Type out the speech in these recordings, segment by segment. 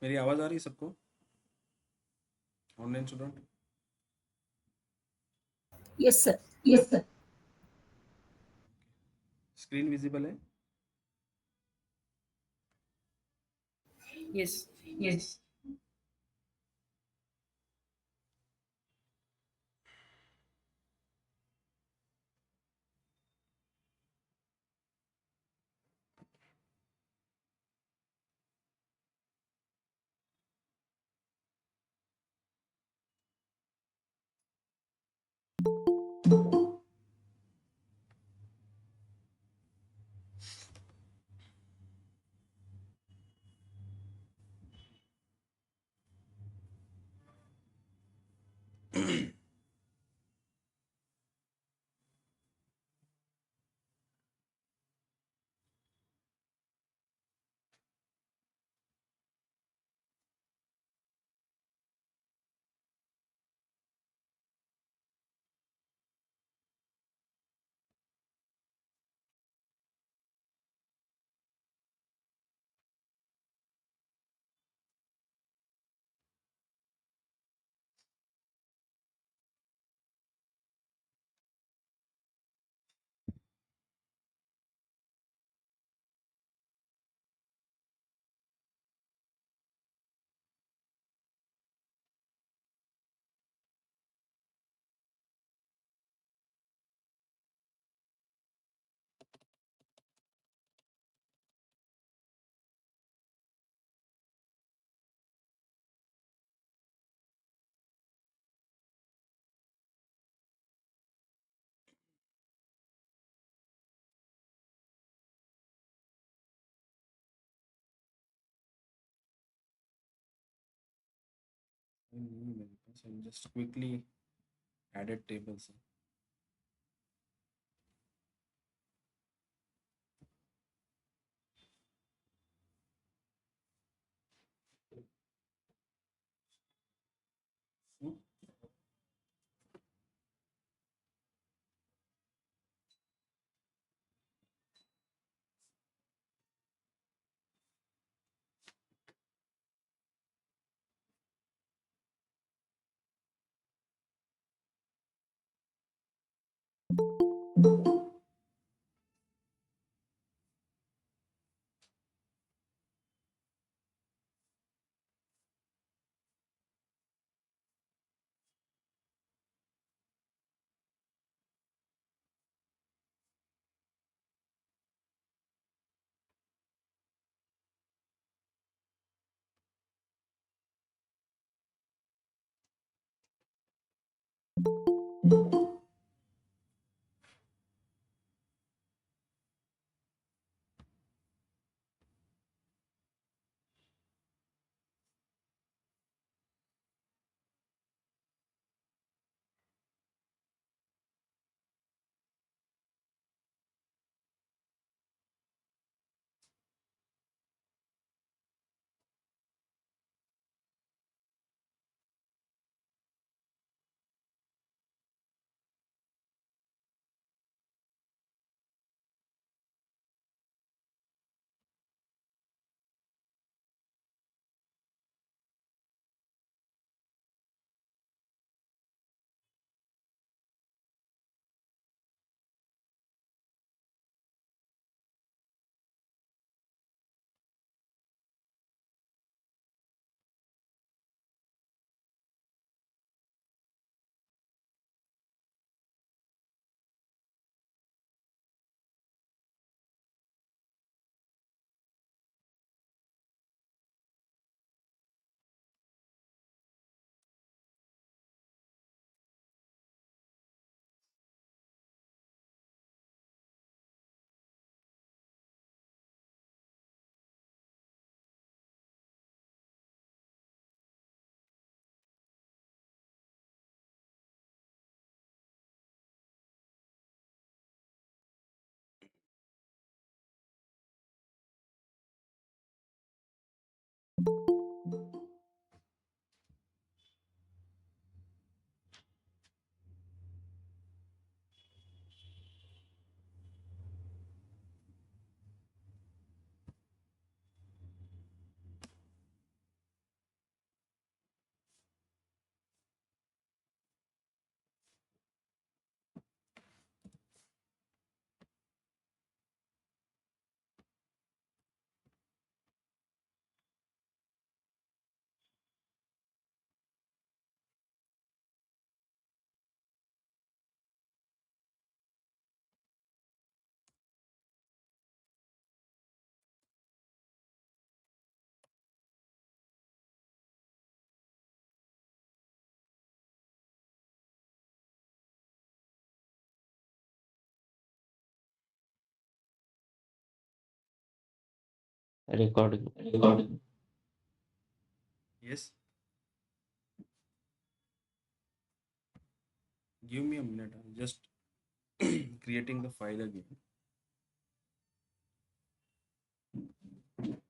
मेरी आवाज़ आ रही है सबको? Online student? Yes, sir. Yes sir. Screen visible है? Yes. यस। नहीं मेरे पास, जस्ट क्विकली एडेड टेबल्स है। हम्म? Recording. Yes, give me a minute. I'm just creating the file again. Six.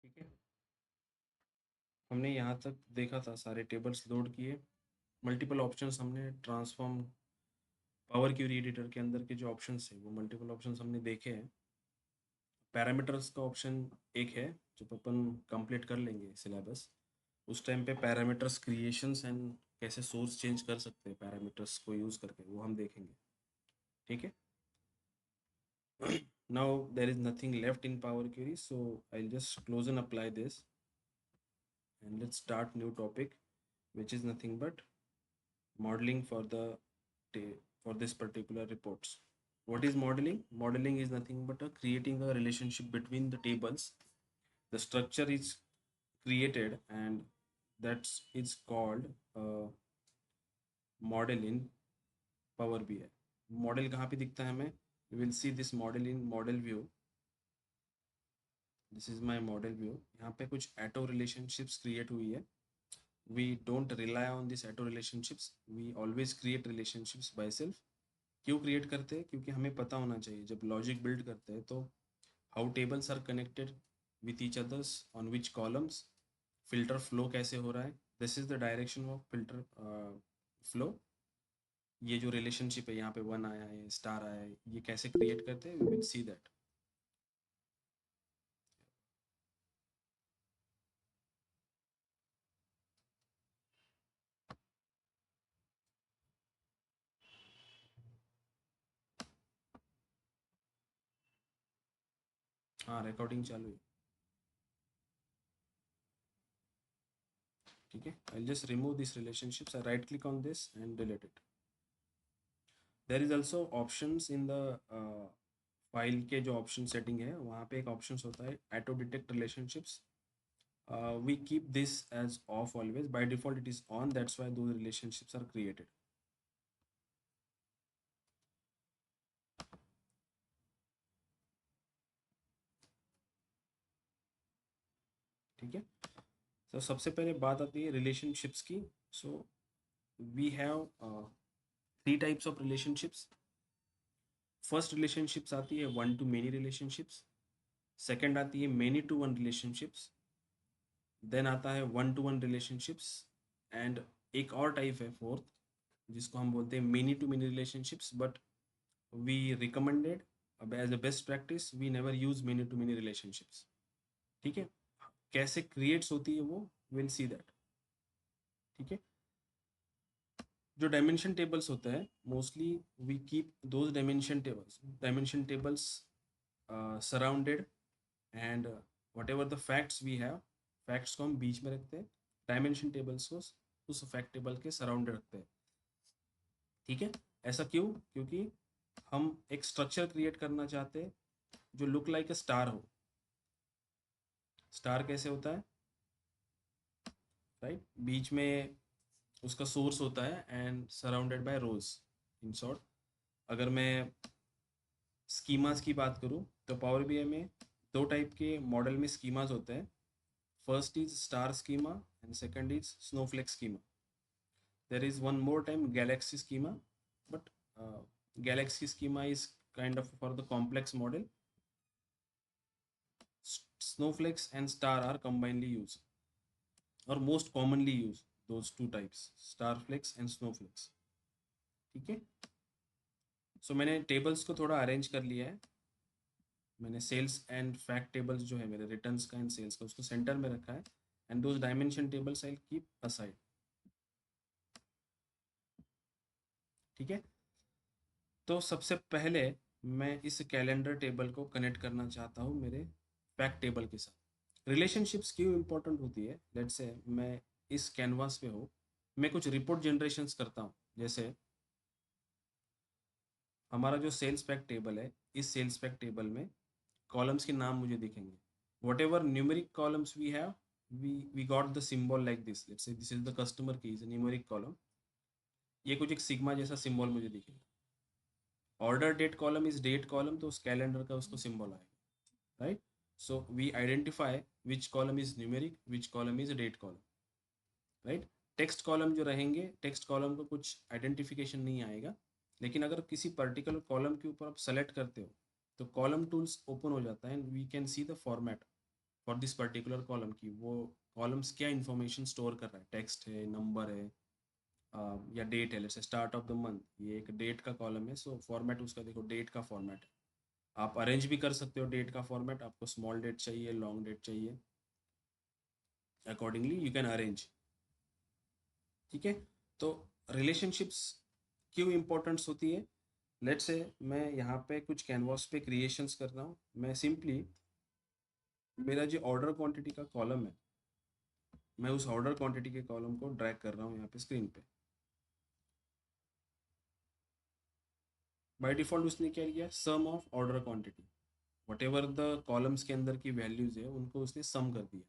ठीक है, हमने यहाँ तक देखा था, सारे टेबल्स लोड किए, मल्टीपल ऑप्शंस हमने ट्रांसफॉर्म पावर क्यूरी एडिटर के अंदर के जो ऑप्शंस है वो मल्टीपल ऑप्शंस हमने देखे हैं। पैरामीटर्स का ऑप्शन एक है, जब अपन कंप्लीट कर लेंगे सिलेबस उस टाइम पे पैरामीटर्स क्रिएशंस एंड कैसे सोर्स चेंज कर सकते हैं पैरामीटर्स को यूज़ करके, वो हम देखेंगे। ठीक है, now there is nothing left in power query, so I'll just close and apply this, and let's start new topic, which is nothing but modeling for the for this particular reports. What is modeling? Modeling is nothing but creating a relationship between the tables. The structure is created, and that's it's called model in Power BI. Model कहाँ पे दिखता है हमें? You will see this model in model view. This is my model view. यहाँ पे कुछ auto relationships create हुई है. We don't rely on these auto relationships. We always create relationships by self. क्यों create करते हैं? क्योंकि हमें पता होना चाहिए जब logic build करते हैं तो how tables are connected with each others, on which columns, filter flow कैसे हो रहा है. This is the direction of filter flow. ये जो रिलेशनशिप है, यहाँ पे वन आया है, स्टार आया है, ये कैसे क्रिएट करते हैं, वी विल सी दैट. हाँ, रिकॉर्डिंग चालू है. ठीक है, I just remove this relationships, I right click on this and delete it. There is also options in the file के जो ऑप्शन सेटिंग है, वहाँ पे एक ऑप्शन होता है auto detect relationships. we keep this as off always. By default it is on, that's why those relationships are created. ठीक है, तो सबसे पहले बात आती है रिलेशनशिप्स की. So we have 3 types of relationships. First relationships आती है one to many relationships. Second आती है many to one relationships. Then आता है one to one relationships. And एक और टाइप है फोर्थ, जिसको हम बोलते हैं many to many relationships. But we recommended as a best practice we never use many to many relationships. ठीक है, कैसे क्रिएट्स होती है वो विल सी दैट. ठीक है, जो डायमेंशन टेबल्स होता है mostly we keep those dimension tables surrounded. And whatever the facts we have, facts को हम बीच में रखते हैं, डायमेंशन टेबल्स को उस फैक्ट टेबल के सराउंडेड रखते हैं. ठीक है, ऐसा क्यों? क्योंकि हम एक स्ट्रक्चर क्रिएट करना चाहते हैं जो लुक लाइक अ स्टार हो. स्टार कैसे होता है, राइट? बीच में उसका सोर्स होता है and surrounded by rows. In short, अगर मैं स्कीमास की बात करूं तो पावर बीआई में 2 टाइप के मॉडल में स्कीमास होते हैं. First is star schema and second is snowflake schema. There is one more time galaxy schema, but galaxy schema is kind of for the complex model. Snowflakes and star are combinedly used or most commonly used, those 2 types, starflakes and snowflakes. ठीक है, सो मैंने tables को थोड़ा arrange कर लिया है. मैंने sales and fact tables जो है मेरे रिटर्न्स का एंड सेल्स का, उसको सेंटर में रखा है. And those dimension tables I keep aside. ठीक है, तो सबसे पहले मैं इस कैलेंडर टेबल को कनेक्ट करना चाहता हूँ मेरे फैक्ट टेबल के साथ. रिलेशनशिप्स क्यों इंपॉर्टेंट होती है? लेट्स से मैं इस कैनवास पे हो, मैं कुछ रिपोर्ट जनरेशंस करता हूँ. जैसे हमारा जो सेल्स पैक टेबल है, इस सेल्स पैक टेबल में कॉलम्स के नाम मुझे दिखेंगे. Whatever numeric columns we have, we got the symbol like this. Let's say this is the customer key, is a numeric column. ये कुछ एक सिग्मा जैसा सिंबल मुझे दिखेगा. Order date column is date column, तो उस calendar का उसको सिंबल आएगा, right? So we identify which column is numeric, which column is date column, right? Text column जो रहेंगे, टेक्स्ट कॉलम को कुछ आइडेंटिफिकेशन नहीं आएगा. लेकिन अगर किसी पर्टिकुलर कॉलम के ऊपर आप सेलेक्ट करते हो तो कॉलम टूल्स ओपन हो जाता है and we can see the format for this particular column की. वो कॉलम्स क्या इन्फॉर्मेशन स्टोर कर रहा है, टेक्स्ट है, नंबर है, या डेट है. जैसे स्टार्ट ऑफ द मंथ, ये एक डेट का कॉलम है. सो फॉर्मेट उसका देखो, डेट का फॉर्मेट है. आप अरेंज भी कर सकते हो डेट का फॉर्मेट. आपको स्मॉल डेट चाहिए, लॉन्ग डेट चाहिए, अकॉर्डिंगली यू कैन अरेंज. ठीक है, तो रिलेशनशिप्स क्यों इम्पोर्टेंट्स होती है? लेट्स से मैं यहाँ पे कुछ कैनवास पे क्रिएशंस कर रहा हूँ. मैं सिंपली मेरा जो ऑर्डर क्वांटिटी का कॉलम है, मैं उस ऑर्डर क्वांटिटी के कॉलम को ड्रैग कर रहा हूँ यहाँ पे स्क्रीन पे. बाय डिफॉल्ट उसने क्या किया, sum of order quantity, whatever the columns के अंदर की वैल्यूज है उनको उसने सम कर दिया.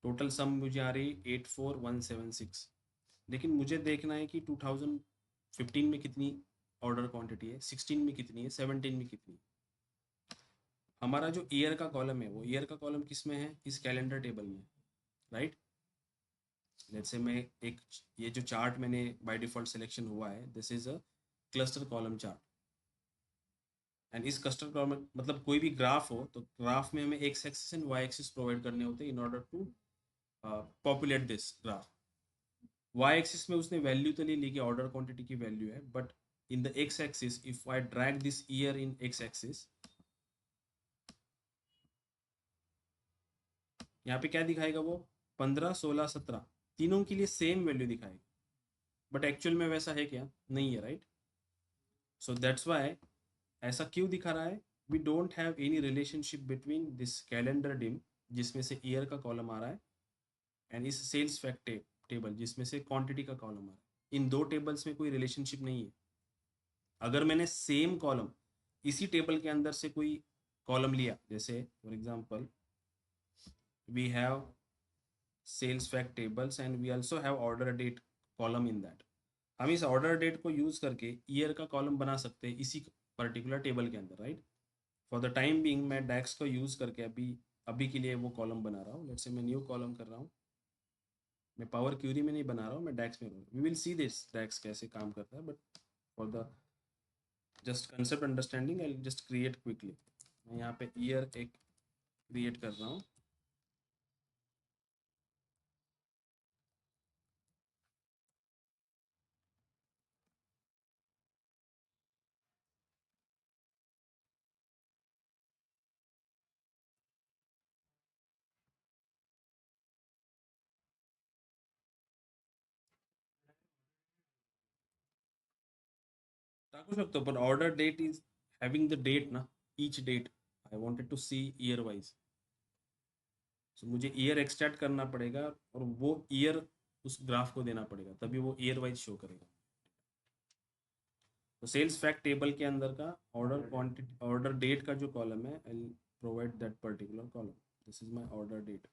टोटल सम मुझे आ रही 84176. लेकिन मुझे देखना है कि 2015 में कितनी ऑर्डर क्वांटिटी है, 16 में कितनी है, 17 में कितनी है. हमारा जो ईयर का कॉलम है, वो ईयर का कॉलम किस में है, इस कैलेंडर टेबल में, राइट? लेट्स से मैं एक, ये जो चार्ट मैंने बाय डिफॉल्ट सिलेक्शन हुआ है, this is a cluster column chart. And इस क्लस्टर कॉलम मतलब कोई भी ग्राफ हो तो ग्राफ में हमें X axis and Y axis provide करने होते हैं in order to populate this graph. Y axis में उसने वैल्यू तो नहीं ली कि ऑर्डर क्वांटिटी की वैल्यू है, but in the X axis if I drag this year in X axis, यहाँ पे क्या दिखाएगा वो, 15, 16, 17 तीनों के लिए सेम वैल्यू दिखाएगा. बट एक्चुअल में वैसा है क्या? नहीं है, राइट? सो दैट्स वाई ऐसा क्यों दिखा रहा है. We don't have any relationship between this calendar dim, जिसमें से ईयर का कॉलम आ रहा है, एंड इस सेल्स फैक्ट टेबल जिसमें से क्वांटिटी का कॉलम आ रहा है. इन दो टेबल्स में कोई रिलेशनशिप नहीं है. अगर मैंने सेम कॉलम इसी टेबल के अंदर से कोई कॉलम लिया, जैसे for example we have sales fact tables and we also have order date column in that. हम इस ऑर्डर डेट को यूज करके ईयर का कॉलम बना सकते हैं इसी पर्टिकुलर टेबल के अंदर, right? For the time being मैं डैक्स को यूज करके अभी अभी के लिए वो कॉलम बना रहा हूँ। लेट्स से मैं न्यू कॉलम कर रहा हूँ, मैं पावर क्यूरी में नहीं बना रहा हूँ, मैं डैक्स में। वी विल सी दिस डैक्स कैसे काम करता है, but for the just concept understanding I just create quickly. मैं यहाँ पे ईयर एक क्रिएट कर रहा हूँ। टाकू शकतो, पण order date is having the date ना, each date I wanted to see year wise. So मुझे ईयर एक्सट्रैक्ट करना पड़ेगा और वो ईयर उस ग्राफ को देना पड़ेगा, तभी वो ईयर वाइज शो करेगा। तो सेल्स फैक्ट टेबल के अंदर का ऑर्डर क्वांटिटी ऑर्डर डेट का जो कॉलम है, I provide that particular column. This is my order date.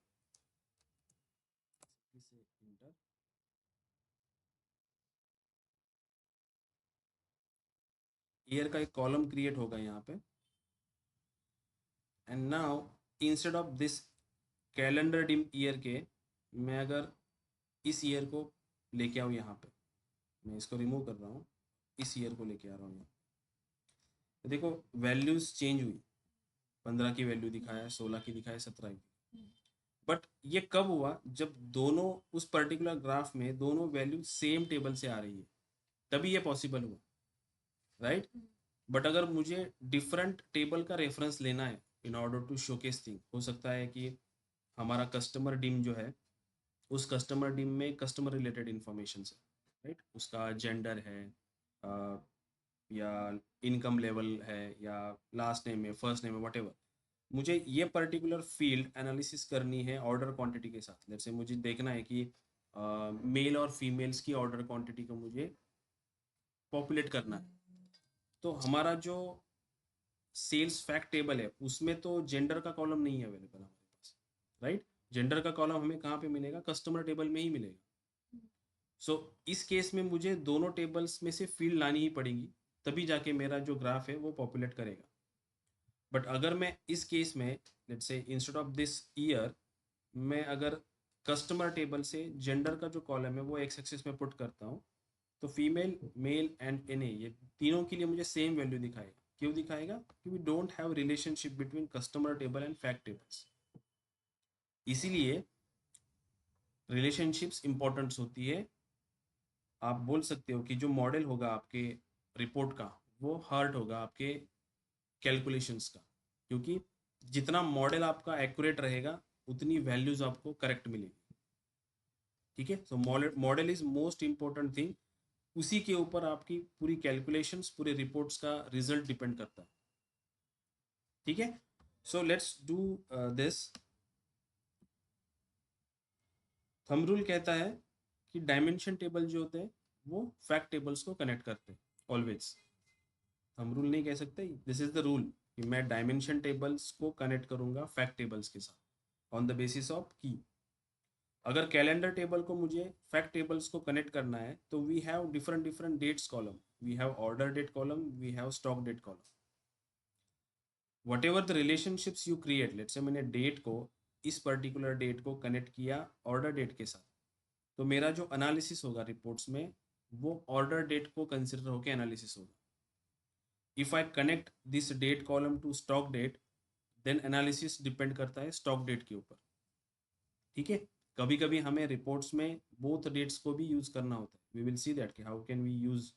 Year का एक कॉलम क्रिएट होगा यहाँ पे। And now instead of this calendar dim year के, मैं अगर इस ईयर को लेके आऊँ यहाँ पे, मैं इसको रिमूव कर रहा हूँ, इस ईयर को लेके आ रहा हूँ यहाँ। तो देखो वैल्यूज चेंज हुई, 15 की वैल्यू दिखाया, 16 की दिखाया, 17 की। बट ये कब हुआ? जब दोनों उस पर्टिकुलर ग्राफ में दोनों वैल्यू सेम टेबल से आ रही है, तभी ये पॉसिबल हुआ, राइट? बट अगर मुझे डिफरेंट टेबल का रेफरेंस लेना है in order to showcase thing, हो सकता है कि हमारा कस्टमर डिम जो है, उस कस्टमर डिम में कस्टमर रिलेटेड इंफॉर्मेशन है, राइट? उसका जेंडर है, या इनकम लेवल है, या लास्ट नेम है, फर्स्ट नेम है, वट एवर। मुझे ये पर्टिकुलर फील्ड एनालिसिस करनी है ऑर्डर क्वांटिटी के साथ। जैसे मुझे देखना है कि मेल और फीमेल्स की ऑर्डर क्वांटिटी को मुझे पॉपुलेट करना है। तो हमारा जो सेल्स फैक्ट टेबल है उसमें तो जेंडर का कॉलम नहीं है अवेलेबल हमारे पास, राइट? जेंडर का कॉलम हमें कहाँ पे मिलेगा? कस्टमर टेबल में ही मिलेगा। सो इस केस में मुझे दोनों टेबल्स में से फील्ड लानी ही पड़ेगी, तभी जाके मेरा जो ग्राफ है वो पॉपुलेट करेगा। बट अगर मैं इस केस में let's say instead of this year, मैं अगर कस्टमर टेबल से जेंडर का जो कॉलम है वो एक्स एक्सिस में पुट करता हूँ, तो female, male and N A, ये तीनों के लिए मुझे सेम वैल्यू दिखाएगा। क्यों दिखाएगा? क्योंकि don't have relationship between customer table and fact tables. इसीलिए रिलेशनशिप्स इंपॉर्टेंट होती है। आप बोल सकते हो कि जो मॉडल होगा आपके रिपोर्ट का, वो हर्ट होगा आपके कैलकुलेशंस का, क्योंकि जितना मॉडल आपका एक्यूरेट रहेगा उतनी वैल्यूज आपको करेक्ट मिलेगी। ठीक है? So model is most important thing. उसी के ऊपर आपकी पूरी कैलकुलेशंस, पूरे रिपोर्ट्स का रिजल्ट डिपेंड करता है। ठीक है? So let's do this. Thumb rule कहता है कि डायमेंशन टेबल जो होते हैं वो फैक्ट टेबल्स को कनेक्ट करते हैं ऑलवेज। हम रूल नहीं कह सकते, दिस इज द रूल कि मैं डायमेंशन टेबल्स को कनेक्ट करूंगा फैक्ट टेबल्स के साथ ऑन द बेसिस ऑफ की। अगर कैलेंडर टेबल को मुझे फैक्ट टेबल्स को कनेक्ट करना है तो we have different different dates column, we have order date column, we have stock date column. Whatever the relationships you create, let's say मैंने date को, इस पर्टिकुलर डेट को कनेक्ट किया ऑर्डर डेट के साथ, तो मेरा जो एनालिसिस होगा रिपोर्ट्स में वो ऑर्डर डेट को कंसिडर होकर एनालिसिस होगा। If I connect this date column to stock date, then analysis depend करता है स्टॉक डेट के ऊपर। ठीक है? कभी कभी हमें रिपोर्ट्स में बोथ डेट्स को भी यूज करना होता है। वी विल सी दैट कि how can we use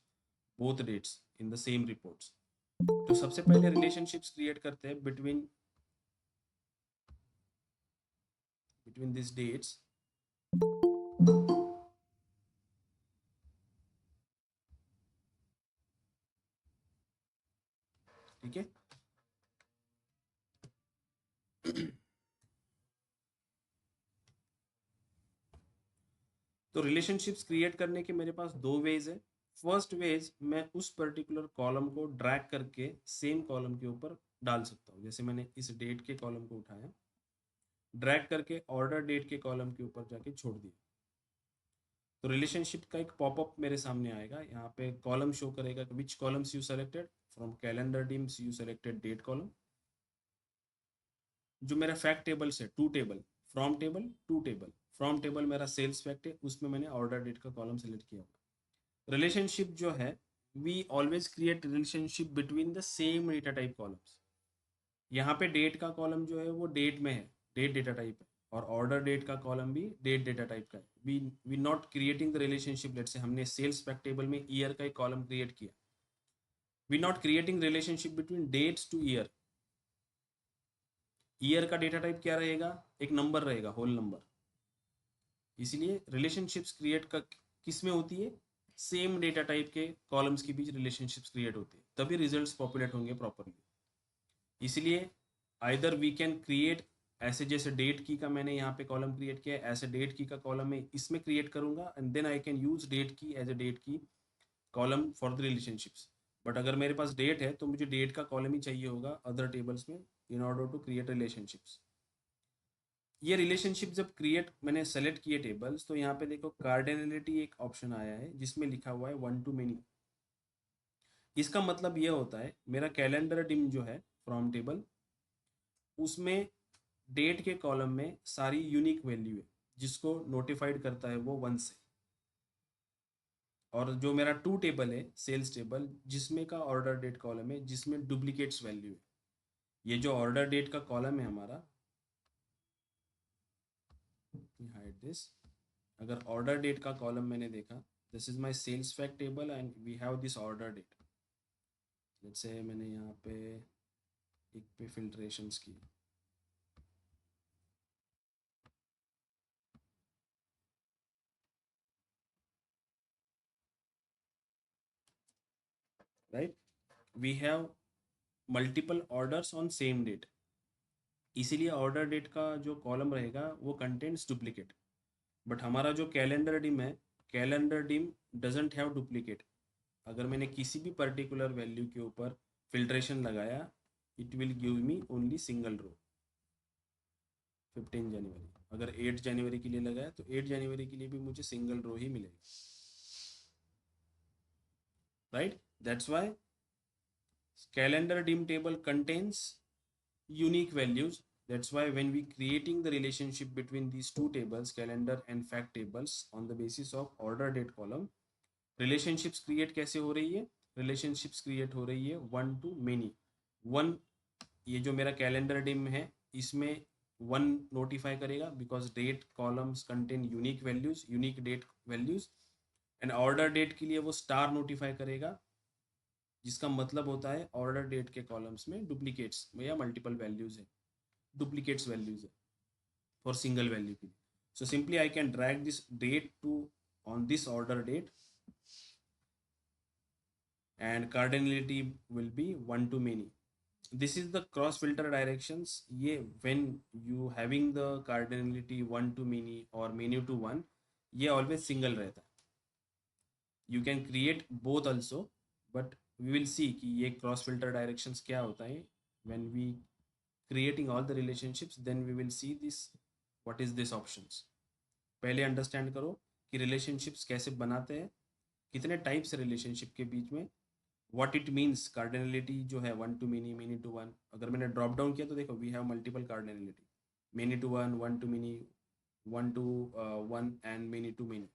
both dates in the same reports. तो सबसे पहले रिलेशनशिप्स क्रिएट करते हैं बिटवीन बिटवीन दिस डेट्स। ठीक है? तो रिलेशनशिप्स क्रिएट करने के मेरे पास दो वेज है। फर्स्ट वेज, मैं उस पर्टिकुलर कॉलम को ड्रैग करके सेम कॉलम के ऊपर डाल सकता हूँ। जैसे मैंने इस डेट के कॉलम को उठाया, ड्रैग करके ऑर्डर डेट के कॉलम के ऊपर जाके छोड़ दिया, तो रिलेशनशिप का एक पॉपअप मेरे सामने आएगा। यहाँ पे कॉलम शो करेगा कि which columns you selected, from calendar dims you selected date column. जो मेरा फैक्ट टेबल से to table, from table to table, from table मेरा सेल्स फैक्ट है, उसमें मैंने ऑर्डर डेट का कॉलम सेलेक्ट किया हुआ। रिलेशनशिप जो है, we always create relationship between the same data type columns. यहाँ पे डेट का कॉलम जो है वो डेट में है, डेट डेटा टाइप है, और ऑर्डर डेट का कॉलम भी डेट डेटा टाइप का है। We not creating the relationship. Let's say हमने सेल्स फैक्ट टेबल में ईयर का एक कॉलम क्रिएट किया, we not creating relationship between dates to year. Year का डेटा टाइप क्या रहेगा, एक नंबर रहेगा, होल नंबर। इसलिए रिलेशनशिप्स क्रिएट का किस में होती है, सेम डेटा टाइप के कॉलम्स के बीच रिलेशनशिप्स क्रिएट होते हैं, तभी रिजल्ट्स पॉपुलेट होंगे प्रॉपरली। इसलिए आइदर वी कैन क्रिएट, ऐसे जैसे डेट की का मैंने यहाँ पे कॉलम क्रिएट किया है, ऐसे डेट की का कॉलम मैं इसमें क्रिएट करूंगा, and then I can use date की एज ए डेट की column for the relationships. But अगर मेरे पास डेट है तो मुझे डेट का कॉलम ही चाहिए होगा अदर टेबल्स में in order to create relationships. ये रिलेशनशिप जब क्रिएट मैंने सेलेक्ट किए टेबल्स, तो यहाँ पे देखो कार्डिनलिटी एक ऑप्शन आया है जिसमें लिखा हुआ है वन टू मेनी। इसका मतलब यह होता है मेरा कैलेंडर डिम जो है फ्रॉम टेबल, उसमें डेट के कॉलम में सारी यूनिक वैल्यू है, जिसको नोटिफाइड करता है वो वन से। और जो मेरा टू टेबल है सेल्स टेबल, जिसमें का ऑर्डर डेट कॉलम है, जिसमें डुप्लीकेट्स वैल्यू है। ये जो ऑर्डर डेट का कॉलम है हमारा, हाइड दिस, अगर ऑर्डर डेट का कॉलम मैंने देखा, this is my sales fact table and we have this order date. Let's say मैंने यहाँ पे एक पे फिल्ट्रेशंस की, right, we have multiple orders on same date, इसीलिए ऑर्डर डेट का जो कॉलम रहेगा वो कंटेंट्स डुप्लीकेट। बट हमारा जो कैलेंडर डिम है, calendar dim doesn't have duplicate. अगर मैंने किसी भी पर्टिकुलर वैल्यू के ऊपर फिल्ट्रेशन लगाया, it will give me only single row. 15 जनवरी, अगर 8 जनवरी के लिए लगाया तो 8 जनवरी के लिए भी मुझे सिंगल रो ही मिलेगा, right. That's why calendar dim table contains unique values. That's why when we creating the relationship between these two tables, calendar and fact tables, on the basis of order date column, relationships create कैसे हो रही है, relationships create हो रही है one to many। one, ये जो मेरा कैलेंडर डिम है इसमें वन नोटिफाई करेगा, because date columns contain unique values, unique date values. And order date के लिए वो स्टार नोटिफाई करेगा, जिसका मतलब होता है ऑर्डर डेट के कॉलम्स में डुप्लीकेट्स या मल्टीपल वैल्यूज है, डुप्लीकेट्स वैल्यूज है फॉर सिंगल वैल्यू के लिए। So simply I can drag this date to on this order date and cardinality will be one to many. This is the cross filter directions. ये when you having the cardinality one to many और many to one, ये always single रहता है। You can create both also, but we will see कि ये cross filter directions क्या होता है। When we creating all the relationships, then we will see this, what is this options। पहले understand करो कि रिलेशनशिप्स कैसे बनाते हैं, कितने टाइप्स है रिलेशनशिप के बीच में, व्हाट इट मीन्स कार्डिनलिटी जो है one to many, many to one. अगर मैंने ड्रॉप डाउन किया तो देखो we have multiple cardinality, many to one, one to many, one to one and many to many.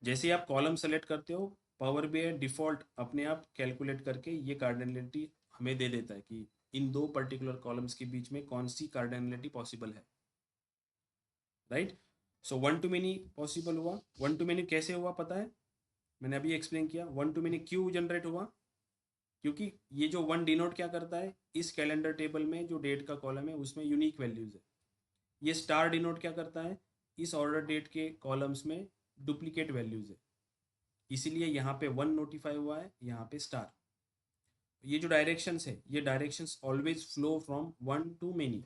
जैसे ही आप कॉलम सेलेक्ट करते हो, पावर BI डिफॉल्ट अपने आप कैलकुलेट करके ये कार्डिनलिटी हमें दे देता है कि इन दो पर्टिकुलर कॉलम्स के बीच में कौन सी कार्डिनलिटी पॉसिबल है, right. So one to many possible हुआ। वन टू मेनी कैसे हुआ पता है, मैंने अभी एक्सप्लेन किया। वन टू मेनी क्यों जनरेट हुआ, क्योंकि ये जो वन डिनोट क्या करता है, इस कैलेंडर टेबल में जो डेट का कॉलम है उसमें यूनिक वैल्यूज है। ये स्टार डिनोट क्या करता है, इस ऑर्डर डेट के कॉलम्स में डुप्लीकेट वैल्यूज है, इसीलिए यहाँ पे वन नोटिफाई हुआ है, यहाँ पे स्टार। ये जो डायरेक्शंस है, ये directions always flow from one to many.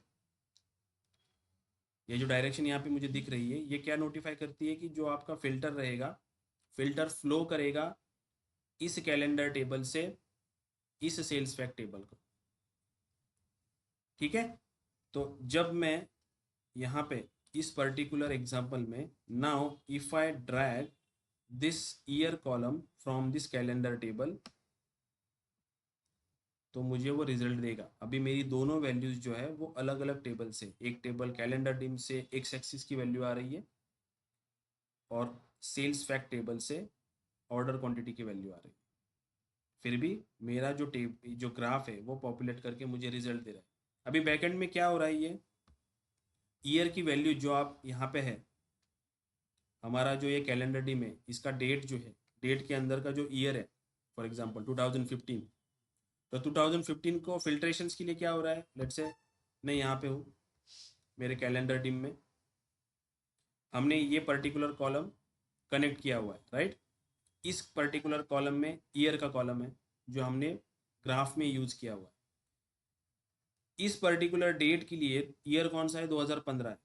ये जो डायरेक्शन यहाँ पे मुझे दिख रही है, ये क्या नोटिफाई करती है कि जो आपका फिल्टर रहेगा, फिल्टर फ्लो करेगा इस कैलेंडर टेबल से इस सेल्स फैक्ट टेबल को, ठीक है। तो जब मैं यहाँ पे इस पर्टिकुलर एग्जाम्पल में, now if I drag this year column from this calendar table, तो मुझे वो रिजल्ट देगा। अभी मेरी दोनों वैल्यूज जो है वो अलग अलग टेबल से, एक टेबल कैलेंडर डिम से एक्स एक्सिस की वैल्यू आ रही है और सेल्स फैक्ट टेबल से ऑर्डर क्वांटिटी की वैल्यू आ रही है। फिर भी मेरा जो ग्राफ है वो पॉपुलेट करके मुझे रिजल्ट दे रहा है। अभी बैकएंड में क्या हो रहा है, ये ईयर की वैल्यू जो आप यहाँ पे है, हमारा जो ये कैलेंडर डिम है, इसका डेट जो है, डेट के अंदर का जो ईयर है, फॉर एग्जांपल 2015, तो 2015 को फिल्ट्रेशंस के लिए क्या हो रहा है, लेट्स से मैं यहाँ पे हूँ मेरे कैलेंडर डिम में, हमने ये पर्टिकुलर कॉलम कनेक्ट किया हुआ है, राइट। इस पर्टिकुलर कॉलम में ईयर का कॉलम है जो हमने ग्राफ में यूज किया हुआ है। इस पर्टिकुलर डेट के लिए ईयर कौन सा है, 2015 है।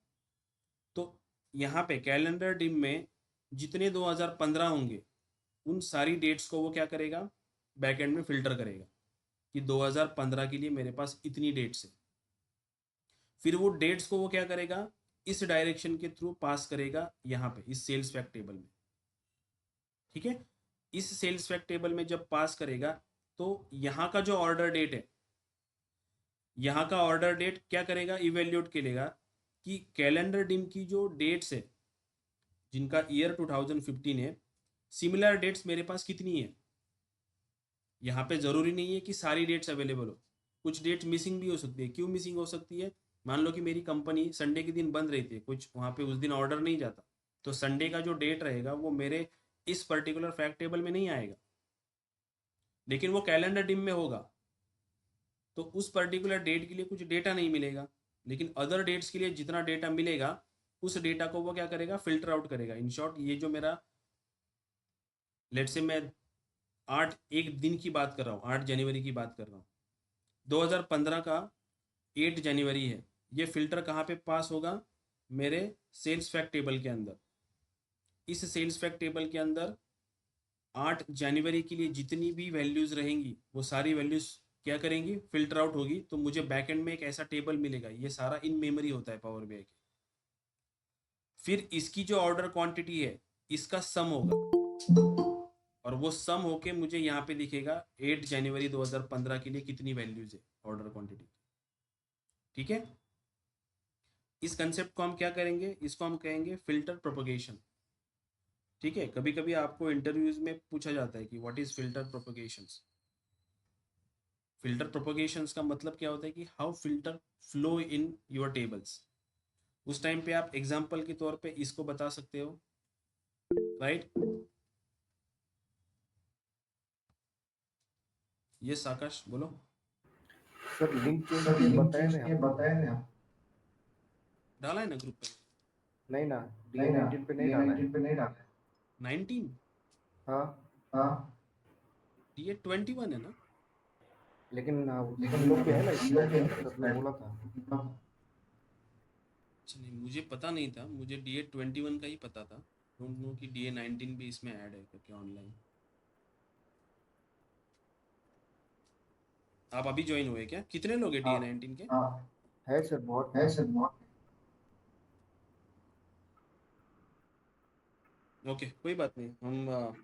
तो यहाँ पे कैलेंडर डिम में जितने 2015 होंगे उन सारी डेट्स को वो क्या करेगा, बैकएंड में फिल्टर करेगा कि 2015 के लिए मेरे पास इतनी डेट्स है। फिर वो डेट्स को वो क्या करेगा, इस डायरेक्शन के थ्रू पास करेगा यहाँ पे इस सेल्स फैक्ट टेबल में, ठीक है। इस सेल्स फैक्ट टेबल में जब पास करेगा तो यहाँ का जो ऑर्डर डेट है, यहाँ का ऑर्डर डेट क्या करेगा, इवेल्यूट करेगा कि कैलेंडर डिम की जो डेट्स है जिनका ईयर 2015 है, सिमिलर डेट्स मेरे पास कितनी है। यहाँ पे ज़रूरी नहीं है कि सारी डेट्स अवेलेबल हो, कुछ डेट्स मिसिंग भी हो सकती है। क्यों मिसिंग हो सकती है, मान लो कि मेरी कंपनी संडे के दिन बंद रहती है, कुछ वहाँ पे उस दिन ऑर्डर नहीं जाता, तो संडे का जो डेट रहेगा वो मेरे इस पर्टिकुलर फैक्ट टेबल में नहीं आएगा, लेकिन वो कैलेंडर डिम में होगा। तो उस पर्टिकुलर डेट के लिए कुछ डेटा नहीं मिलेगा, लेकिन अदर डेट्स के लिए जितना डेटा मिलेगा उस डेटा को वो क्या करेगा, फिल्टर आउट करेगा। इन शॉर्ट, ये जो मेरा, लेट से मैं 1 दिन की बात कर रहा हूँ, 8 जनवरी की बात कर रहा हूँ, 2015 का 8 जनवरी है, ये फिल्टर कहाँ पे पास होगा, मेरे सेल्स फैक्ट टेबल के अंदर। इस सेल्स फैक्ट टेबल के अंदर 8 जनवरी के लिए जितनी भी वैल्यूज़ रहेंगी वो सारी वैल्यूज़ क्या करेंगी, फिल्टर आउट होगी। तो मुझे बैकएंड में एक ऐसा टेबल मिलेगा, ये सारा इन मेमोरी होता है पावर बीआई के। फिर इसकी जो ऑर्डर क्वांटिटी है इसका सम होगा, और वो सम होके मुझे यहाँ पे दिखेगा 8 जनवरी 2015 के लिए कितनी वैल्यूज है ऑर्डर क्वांटिटी, ठीक है। इस कंसेप्ट को हम क्या करेंगे, इसको हम कहेंगे फिल्टर प्रोपगेशन, ठीक है। कभी कभी आपको इंटरव्यूज में पूछा जाता है कि व्हाट इज फिल्टर प्रोपगेशंस। फिल्टर प्रोपगेशंस का मतलब क्या होता है कि how filter flow in your tables. उस टाइम पे आप एग्जाम्पल के तौर पे इसको बता सकते हो, राइट। ये आकाश बोलो। सर लिंक चेंज सर किए लिंक बताए चेंज ना किए आपको? बताया ना? डाला है ना ग्रुप पे? नहीं ना, नहीं ना, DA19 पे नहीं डी डाला है। 19 पे नहीं डाला है। 19? हाँ, हाँ, ये 21 है ना? लेकिन लेकिन हम लोग पे है ना हम लोग स्लाइड के में, हैं सर ने स्लाइड बोला था। में। अच्छा, नहीं मुझे पता नहीं था, मुझे DA21 का ही पता था। डोंट नो कि DA19 भी इसमें ऐड है करके ऑनलाइन। आप अभी ज्वाइन हुए क्या, कितने लोग हैं हाँ, DA19 के? हाँ, है सर, बहुत है है। सर बहुत। ओके, कोई बात नहीं। हम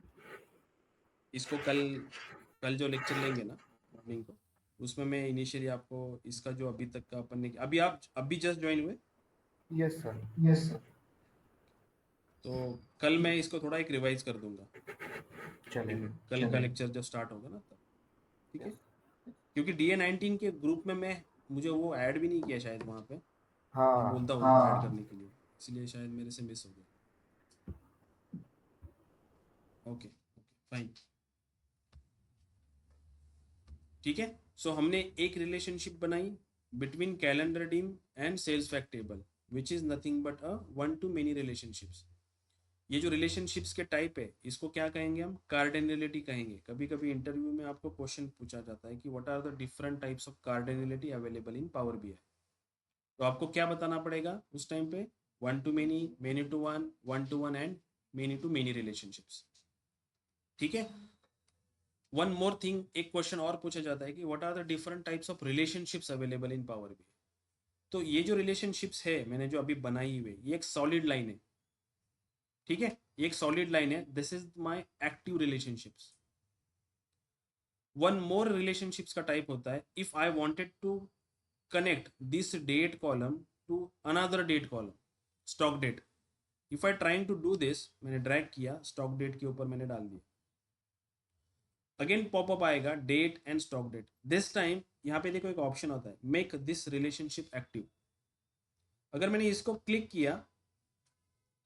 इसको कल कल जो लेक्चर लेंगे ना मॉर्निंग को, उसमें मैं इनिशियली आपको इसका जो अभी तक का अपन ने, अभी आप अभी जस्ट ज्वाइन हुए, यस सर। Yes sir. तो कल मैं इसको थोड़ा एक रिवाइज कर दूंगा मॉर्निंग चलेगा। में, कल का लेक्चर जब स्टार्ट होगा ना तब, ठीक है। यस। क्योंकि DA19 के ग्रुप में मैं, मुझे वो ऐड भी नहीं किया शायद वहाँ पे, मैं हाँ, बोलता हूँ उनको ऐड करने के लिए, इसलिए शायद मेरे से मिस हो गया। ओके ओके फाइन, ठीक है। सो हमने एक रिलेशनशिप बनाई between calendar dim and sales fact table, which is nothing but a one to many relationships. ये जो रिलेशनशिप्स के टाइप है इसको क्या कहेंगे, हम कार्डिनलिटी कहेंगे। कभी कभी इंटरव्यू में आपको क्वेश्चन पूछा जाता है कि what are the different types of cardinality available in power BI. तो आपको क्या बताना पड़ेगा उस टाइम पे, many to one to one and many to many relationships, ठीक है। वन मोर थिंग, एक क्वेश्चन और पूछा जाता है कि what are the different types of relationships available in power BI. तो ये जो रिलेशनशिप्स है मैंने जो अभी बनाई हुई ये एक सॉलिड लाइन है, ठीक है, ये एक सॉलिड लाइन है, this is my active relationships. One more relationships का टाइप होता है if I wanted to connect this date column to another date column, stock date. If I trying to do this, मैंने drag किया stock date के ऊपर मैंने डाल दिया, अगेन पॉपअप आएगा date and stock date. This time यहाँ पे देखो एक ऑप्शन होता है मेक दिस रिलेशनशिप एक्टिव। अगर मैंने इसको क्लिक किया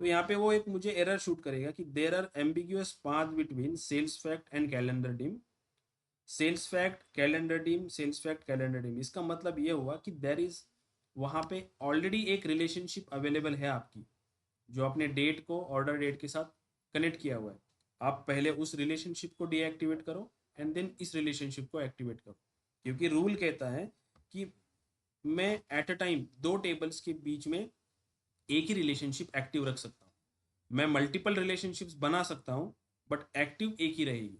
तो यहाँ पे वो एक मुझे एरर शूट करेगा कि there are ambiguous path between sales fact and calendar dim, sales fact calendar dim, sales fact calendar dim. इसका मतलब ये हुआ कि देर इज वहाँ पे ऑलरेडी एक रिलेशनशिप अवेलेबल है आपकी, जो अपने डेट को ऑर्डर डेट के साथ कनेक्ट किया हुआ है। आप पहले उस रिलेशनशिप को डीएक्टिवेट करो एंड देन इस रिलेशनशिप को एक्टिवेट करो, क्योंकि रूल कहता है कि मैं एट अ टाइम दो टेबल्स के बीच में एक ही रिलेशनशिप एक्टिव रख सकता हूँ। मैं मल्टीपल रिलेशनशिप्स बना सकता हूँ बट एक्टिव एक ही रहेगी।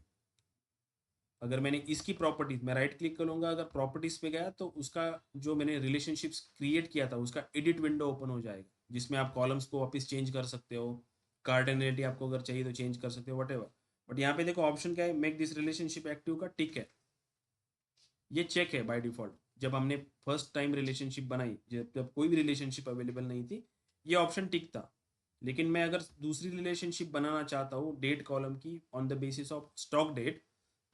अगर मैंने इसकी प्रॉपर्टीज, मैं राइट क्लिक करूंगा, अगर प्रॉपर्टीज पे गया तो उसका जो मैंने रिलेशनशिप्स क्रिएट किया था उसका एडिट विंडो ओपन हो जाएगा, जिसमें आप कॉलम्स को वापस चेंज कर सकते हो, कार्डिनलिटी आपको अगर चाहिए तो चेंज कर सकते हो, वट एवर। बट यहाँ पे देखो ऑप्शन क्या है, मेक दिस रिलेशनशिप एक्टिव का टिक है, ये चेक है बाय डिफॉल्ट। जब हमने फर्स्ट टाइम रिलेशनशिप बनाई, जब कोई भी रिलेशनशिप अवेलेबल नहीं थी, ये ऑप्शन टिक था। लेकिन मैं अगर दूसरी रिलेशनशिप बनाना चाहता हूँ डेट कॉलम की on the basis of stock date,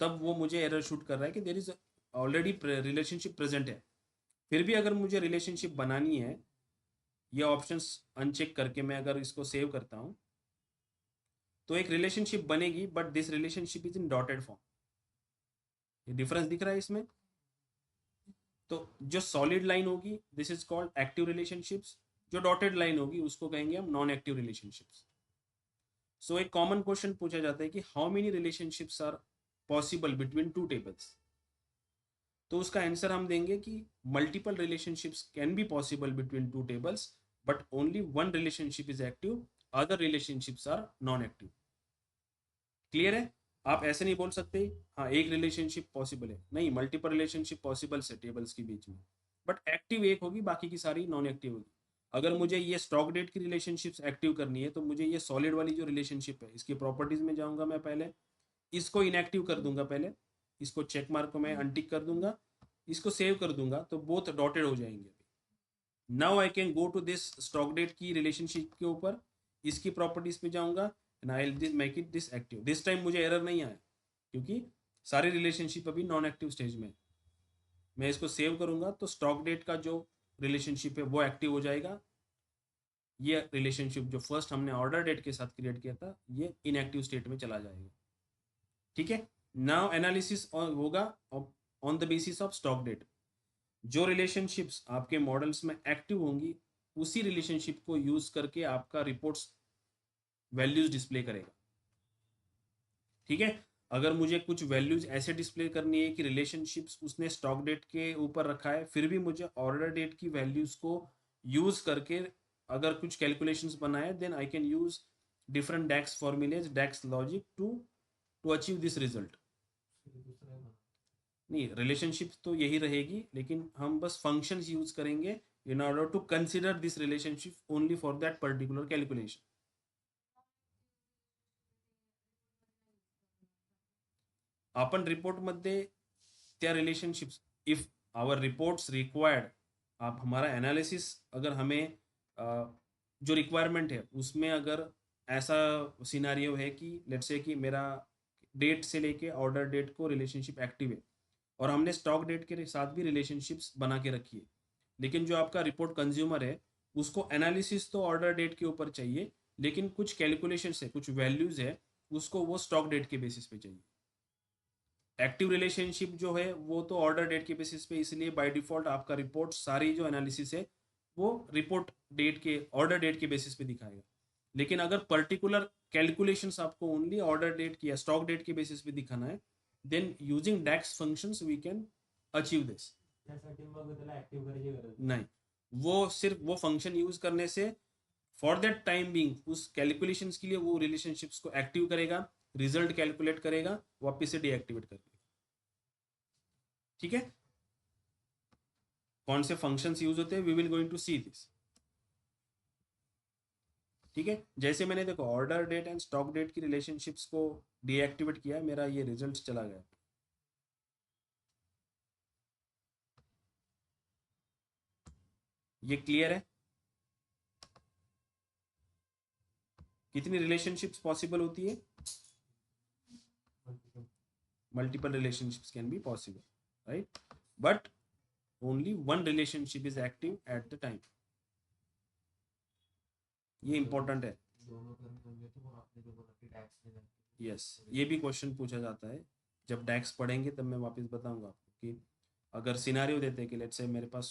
तब वो मुझे एरर शूट कर रहा है कि there is already relationship present है। फिर भी अगर मुझे रिलेशनशिप बनानी है, ये ऑप्शंस अनचेक करके मैं अगर इसको सेव करता हूँ तो एक रिलेशनशिप बनेगी but this relationship is in dotted form. ये डिफरेंस दिख रहा है इसमें। तो जो सॉलिड लाइन होगी this is called active relationships, जो डॉटेड लाइन होगी उसको कहेंगे हम नॉन एक्टिव रिलेशनशिप्स। सो एक कॉमन क्वेश्चन पूछा जाता है कि how many relationships are possible between two tables. तो उसका आंसर हम देंगे कि multiple relationships can be possible between two tables but only one relationship is active, other relationships are non active. Clear है? आप ऐसे नहीं बोल सकते हाँ एक रिलेशनशिप पॉसिबल है, नहीं, मल्टीपल रिलेशनशिप पॉसिबल है टेबल्स के बीच में, बट एक्टिव एक होगी बाकी की सारी नॉन एक्टिव होगी। अगर मुझे ये स्टॉक डेट की रिलेशनशिप्स एक्टिव करनी है तो मुझे ये सॉलिड वाली जो रिलेशनशिप है इसकी प्रॉपर्टीज में जाऊंगा, मैं पहले इसको इनएक्टिव कर दूंगा, पहले इसको चेक मार्क को मैं अनटिक कर दूंगा, इसको सेव कर दूंगा तो बोथ डॉटेड हो जाएंगे। Now I can go to this stock date की रिलेशनशिप के ऊपर, इसकी प्रॉपर्टीज पे जाऊंगा and I will make it this active. This time मुझे एरर नहीं आया क्योंकि सारी रिलेशनशिप अभी नॉन एक्टिव स्टेज में है। मैं इसको सेव करूंगा तो स्टॉक डेट का जो रिलेशनशिप है वो एक्टिव हो जाएगा, ये रिलेशनशिप जो फर्स्ट हमने ऑर्डर डेट के साथ क्रिएट किया था ये इनएक्टिव स्टेट में चला जाएगा। ठीक है, नाउ एनालिसिस होगा on the basis of stock date. जो रिलेशनशिप्स आपके मॉडल्स में एक्टिव होंगी उसी रिलेशनशिप को यूज करके आपका रिपोर्ट्स वैल्यूज डिस्प्ले करेगा। ठीक है, अगर मुझे कुछ वैल्यूज ऐसे डिस्प्ले करनी है कि रिलेशनशिप्स उसने स्टॉक डेट के ऊपर रखा है फिर भी मुझे ऑर्डर डेट की वैल्यूज को यूज करके अगर कुछ कैलकुलेशंस बनाए, then I can use different DAX formulas, DAX logic to achieve this result. नहीं, रिलेशनशिप तो यही रहेगी लेकिन हम बस फंक्शंस यूज करेंगे in order to consider this relationship only for that particular calculation. आपण रिपोर्टमध्ये त्या relationships, if our reports required, आप हमारा एनालिसिस अगर हमें जो रिक्वायरमेंट है उसमें अगर ऐसा सिनारियो है कि लेट्स से कि मेरा डेट से लेके ऑर्डर डेट को रिलेशनशिप एक्टिव है और हमने स्टॉक डेट के साथ भी रिलेशनशिप्स बना के रखी है, लेकिन जो आपका रिपोर्ट कंज्यूमर है उसको एनालिसिस तो ऑर्डर डेट के ऊपर चाहिए लेकिन कुछ कैलकुलेशन है, कुछ वैल्यूज है उसको वो स्टॉक डेट के बेसिस पे चाहिए। एक्टिव रिलेशनशिप जो है वो तो ऑर्डर डेट के बेसिस पे, इसलिए बाय डिफॉल्ट आपका रिपोर्ट सारी जो एनालिसिस है वो रिपोर्ट डेट के ऑर्डर डेट के बेसिस पे दिखाएगा। लेकिन अगर पर्टिकुलर कैलकुलेशंस आपको ओनली ऑर्डर डेट की या स्टॉक डेट के बेसिस पे दिखाना है, then using DAX functions we can achieve this. नहीं, वो सिर्फ वो फंक्शन यूज करने से फॉर दैट टाइम बीइंग उस कैलकुलेशंस के लिए वो रिलेशनशिप्स को एक्टिव करेगा, रिजल्ट कैलकुलेट करेगा, वापस से डीएक्टिवेट कर देगा। ठीक है, कौन से फंक्शंस यूज होते हैं, we will going to see this. ठीक है, जैसे मैंने देखो order date and stock date की रिलेशनशिप्स को डीएक्टिवेट किया, मेरा ये रिजल्ट चला गया। ये क्लियर है? कितनी रिलेशनशिप्स पॉसिबल होती है? Multiple relationships can be possible, right, but only one relationship is active at the time. ये इंपॉर्टेंट है। यस, ये भी क्वेश्चन पूछा जाता है। जब डैक्स पढ़ेंगे तब मैं वापस बताऊंगा आपको कि अगर सिनारियो देते हैं कि लेट्स से मेरे पास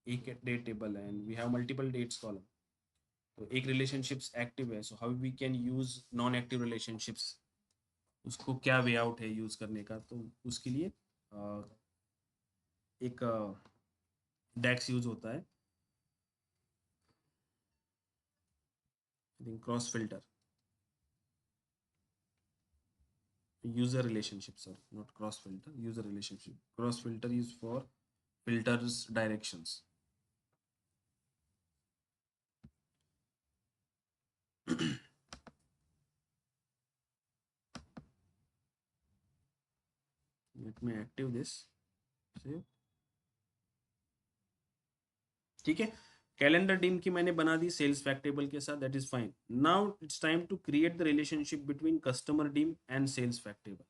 एक डेट टेबल है and we have multiple dates column, तो एक रिलेशनशिप्स एक्टिव है, so how we can use non active relationships, उसको क्या वे आउट है यूज करने का, तो उसके लिए एक डैक्स यूज होता है, I think cross filter, user relationship, sorry, not cross filter, user relationship. Cross filter is for filters directions. Let me active this. Save. ठीक है, कैलेंडर डीम की मैंने बना दी सेल्स फैक्ट टेबल के साथ, that is fine. Now it's time to create the relationship between customer dim and sales fact table.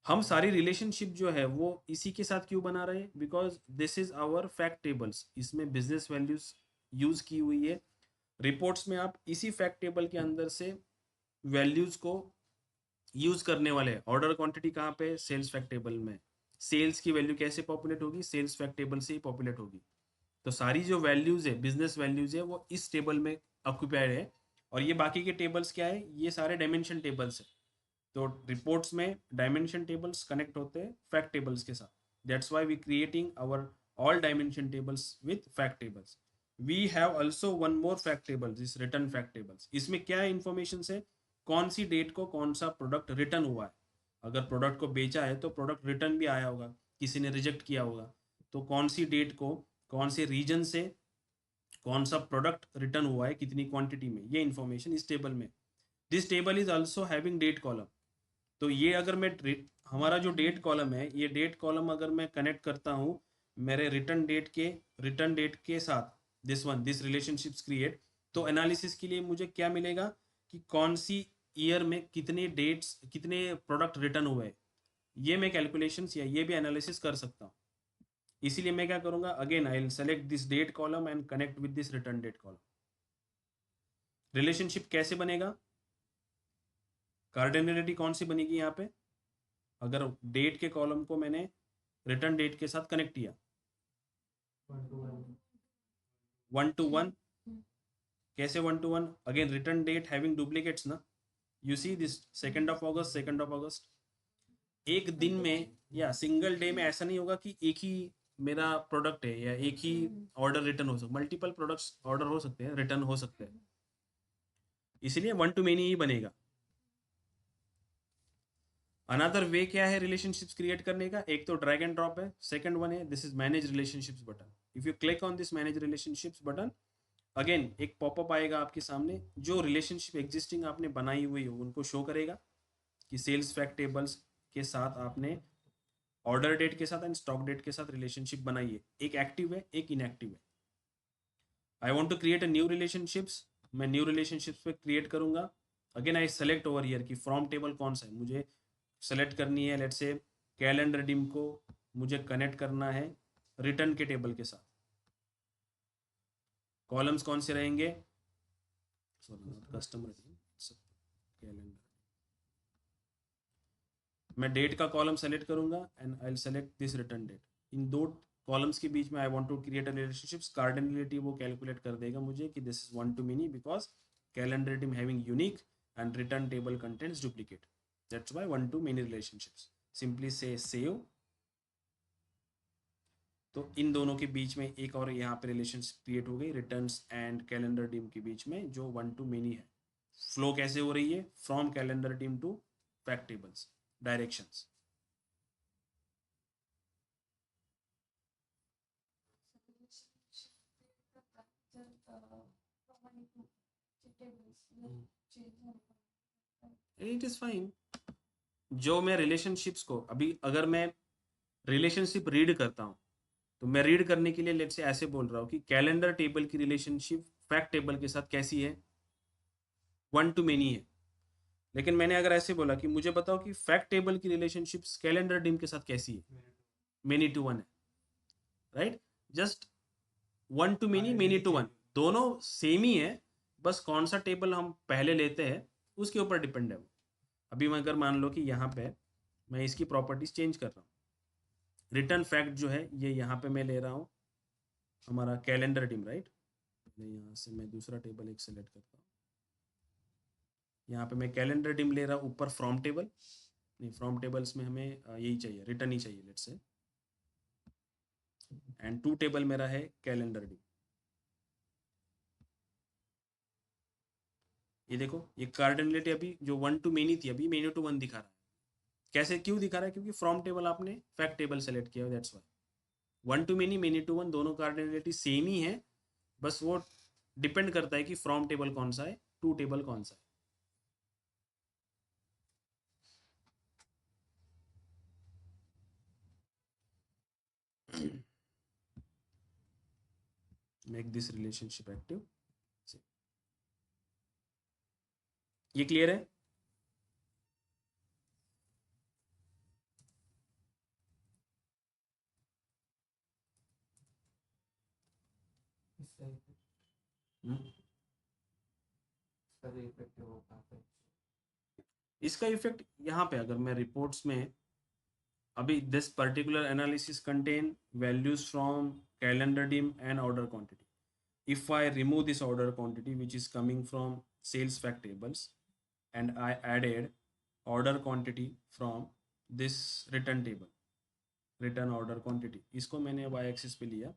हम सारी relationship जो है वो इसी के साथ क्यों बना रहे हैं? Because this is our fact tables, इसमें बिजनेस वैल्यूज यूज की हुई है। रिपोर्ट्स में आप इसी फैक्ट टेबल के अंदर से वैल्यूज को यूज करने वाले हैं। ऑर्डर क्वांटिटी कहाँ पे? सेल्स फैक्ट टेबल में। सेल्स की वैल्यू कैसे पॉपुलेट होगी? सेल्स फैक्ट टेबल से ही पॉपुलेट होगी। तो सारी जो वैल्यूज है, बिजनेस वैल्यूज है, वो इस टेबल में ऑक्यूपाइड है। और ये बाकी के टेबल्स क्या है? ये सारे डायमेंशन टेबल्स है। तो रिपोर्ट्स में डायमेंशन टेबल्स कनेक्ट होते हैं फैक्ट टेबल्स के साथ। That's why we creating our all dimension tables with fact tables. We have also one more fact table, this return fact tables. इसमें क्या इंफॉर्मेशन है? कौन सी डेट को कौन सा प्रोडक्ट रिटर्न हुआ है। अगर प्रोडक्ट को बेचा है तो प्रोडक्ट रिटर्न भी आया होगा, किसी ने रिजेक्ट किया होगा, तो कौन सी डेट को कौन से रीजन से कौन सा प्रोडक्ट रिटर्न हुआ है, कितनी क्वांटिटी में, ये इंफॉर्मेशन इस टेबल में। This table is also having date column. तो ये अगर मैं हमारा जो डेट कॉलम है, ये डेट कॉलम अगर मैं कनेक्ट करता हूँ मेरे रिटर्न डेट के साथ, दिस रिलेशनशिप्स क्रिएट, तो एनालिसिस के लिए मुझे क्या मिलेगा कि कौन सी ईयर में कितने डेट्स कितने प्रोडक्ट रिटर्न हुए, ये मैं कैलकुलेशंस या ये भी एनालिसिस कर सकता हूँ। इसीलिए मैं क्या करूंगा, again I will select this date column and connect with this return date column. Relationship कैसे बनेगा? कार्डिनलिटी कौन सी बनेगी यहाँ पे? अगर डेट के कॉलम को मैंने रिटर्न डेट के साथ कनेक्ट किया, 1 to 1। कैसे 1 to 1? Again return date having duplicates ना, you see this 2nd of August, 2nd of August। एक दिन में या सिंगल डे में ऐसा नहीं होगा कि एक ही मेरा प्रोडक्ट है या एक ही ऑर्डर रिटर्न हो सकता, मल्टीपल प्रोडक्ट्स ऑर्डर हो सकते हैं, रिटर्न हो सकते हैं, इसलिए 1 to many ही बनेगा। अनदर वे क्या है रिलेशनशिप्स क्रिएट करने का? एक तो ड्रैग एंड ड्रॉप है, सेकंड वन है this is manage relationships button. If you click on this manage relationships button, again एक पॉपअप आएगा आपके सामने, जो रिलेशनशिप एग्जिस्टिंग आपने बनाई हुई है उनको शो करेगा कि सेल्स फैक्ट टेबल्स के साथ आपने ऑर्डर डेट के साथ एंड स्टॉक डेट के साथ रिलेशनशिप बनाई है, एक एक्टिव है एक इनएक्टिव है। I want to create a new relationships, मैं न्यू रिलेशनशिप्स पे क्रिएट करूंगा। Again I select over here कि फ्रॉम टेबल कौन सा है मुझे सेलेक्ट करनी है। लेट्स से कैलेंडर डिम को मुझे कनेक्ट करना है रिटर्न के टेबल के साथ। कॉलम्स कौन से रहेंगे? Sorry not customer, calendar. मैं डेट का कॉलम सेलेक्ट करूंगा and I will select this return date. इन दो कॉलम्स के बीच में I want to create a relationships. Cardinality वो कैलकुलेट कर देगा मुझे कि this is 1 to many because calendar dim having unique and return table contents duplicate, that's why 1 to many relationships. Simply से सेव। तो इन दोनों के बीच में एक और यहाँ पे रिलेशनशिप क्रिएट हो गई रिटर्न्स एंड कैलेंडर टीम के बीच में, जो 1 to many है। फ्लो कैसे हो रही है? From calendar dim to fact tables, directions. It is fine. जो मैं रिलेशनशिप्स को अभी अगर मैं रिलेशनशिप रीड करता हूँ तो मैं रीड करने के लिए लेट्स से ऐसे बोल रहा हूँ कि कैलेंडर टेबल की रिलेशनशिप फैक्ट टेबल के साथ कैसी है, वन टू मेनी है। लेकिन मैंने अगर ऐसे बोला कि मुझे बताओ कि फैक्ट टेबल की रिलेशनशिप कैलेंडर डिम के साथ कैसी है, मेनी टू वन है, right. Just one to many, many to one, दोनों सेम ही है, बस कौन सा टेबल हम पहले लेते हैं उसके ऊपर डिपेंड है वो। अभी मैं अगर मान लो कि यहाँ पे मैं इसकी प्रॉपर्टीज चेंज कर रहा हूँ, रिटर्न फैक्ट जो है ये यहाँ पे मैं ले रहा हूँ हमारा कैलेंडर डिम, राइट। यहाँ से मैं दूसरा टेबल एक सेलेक्ट करता हूँ, यहाँ पे मैं कैलेंडर डिम ले रहा हूँ, ऊपर फ्रॉम टेबल नहीं, फ्रॉम टेबल्स में हमें यही चाहिए, रिटर्न ही चाहिए let's say, and to table मेरा है कैलेंडर डिम। ये देखो ये कार्डिनलिटी अभी जो वन टू मेनी थी अभी मेनी टू वन दिखा रहा है। कैसे, क्यों दिखा रहा है? क्योंकि फ्रॉम टेबल आपने फैक्ट टेबल सेलेक्ट किया, that's why. One to many, many to one, दोनों कार्डिनलिटी सेम ही है, बस वो डिपेंड करता है कि फ्रॉम टेबल कौन सा है, टू टेबल कौन सा है। Make this relationship active. ये क्लियर है? हम्म? इसका इफेक्ट यहाँ पे अगर मैं रिपोर्ट्स में अभी this particular analysis contain values from calendar dim and order quantity, if I remove this order quantity which is coming from sales fact tables and I added order quantity from this return table, return order quantity, इसको मैंने y axis पे लिया,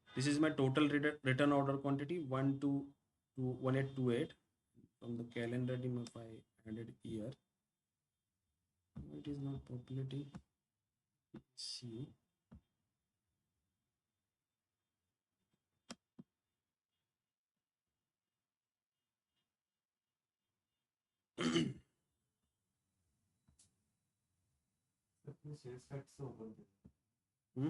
this is my total return order quantity 1828 from the calendar dim. If I added here, it is not populating. See, hmm?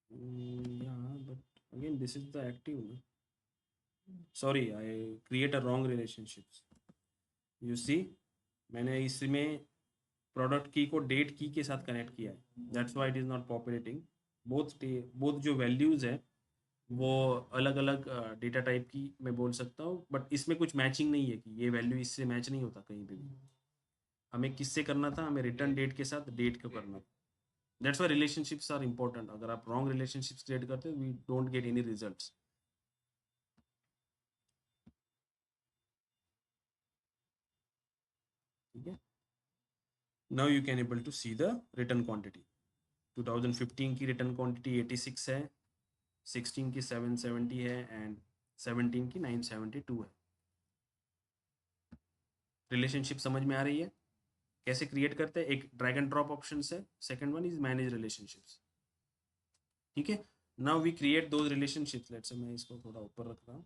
Yeah, but again this is the active, no? Sorry, I create a wrong relationships. You see, मैंने इसमें product की को date की के साथ connect किया है, that's why it is not populating. Both जो वैल्यूज़ है वो अलग अलग डेटा टाइप की मैं बोल सकता हूँ, बट इसमें कुछ मैचिंग नहीं है कि ये वैल्यू इससे मैच नहीं होता कहीं पे भी। हमें किससे करना था? हमें रिटर्न डेट के साथ डेट को करना था। That's why relationships are important. अगर आप रॉन्ग रिलेशनशिप्स क्रिएट करते हो we don't get any results. ठीक है, now you can able to see the return quantity. 2015 की रिटर्न क्वांटिटी 86 है, 16 की 770 है एंड 17 की 972 है। रिलेशनशिप समझ में आ रही है? कैसे क्रिएट करते हैं? एक ड्रैग एंड ड्रॉप ऑप्शन है, second one is manage relationships. ठीक है, नाउ वी क्रिएट दो रिलेशनशिप्स। लेट्स से मैं इसको थोड़ा ऊपर रख रहा हूँ।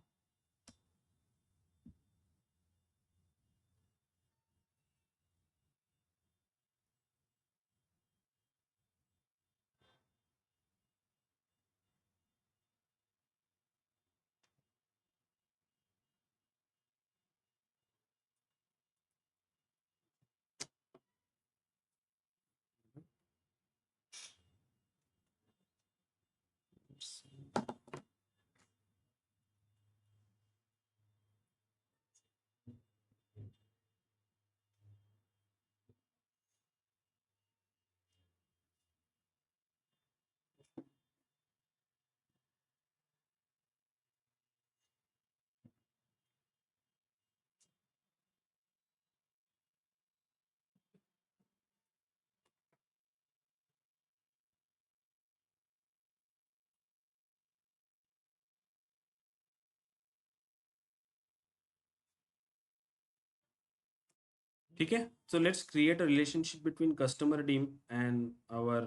ठीक है, so let's create a relationship between customer dim and our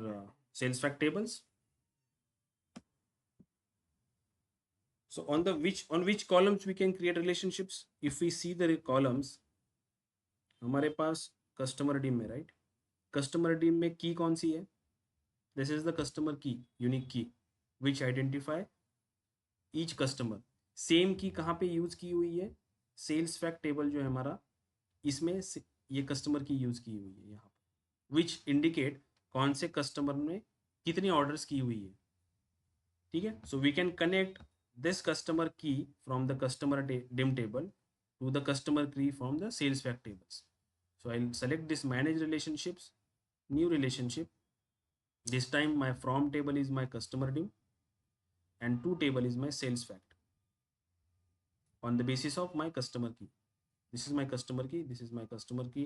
sales fact tables. So on which columns we can create relationships? If we see the columns, हमारे पास कस्टमर dim में, राइट? कस्टमर dim में की कौन सी है? This is the customer की, unique की, विच identify each customer. Same की कहाँ पे यूज की हुई है? सेल्स फैक्ट टेबल जो है हमारा, इसमें ये कस्टमर की यूज की हुई है यहाँ पे, विच इंडिकेट कौन से कस्टमर ने कितनी ऑर्डर्स की हुई है. ठीक है, so we can connect this customer key from the customer dim table to the customer key from the sales fact tables. So I'll select this manage relationships, new relationship. This time my from table is my customer dim and to table is my sales fact on the basis of my customer key. This is my customer key, this is my customer key.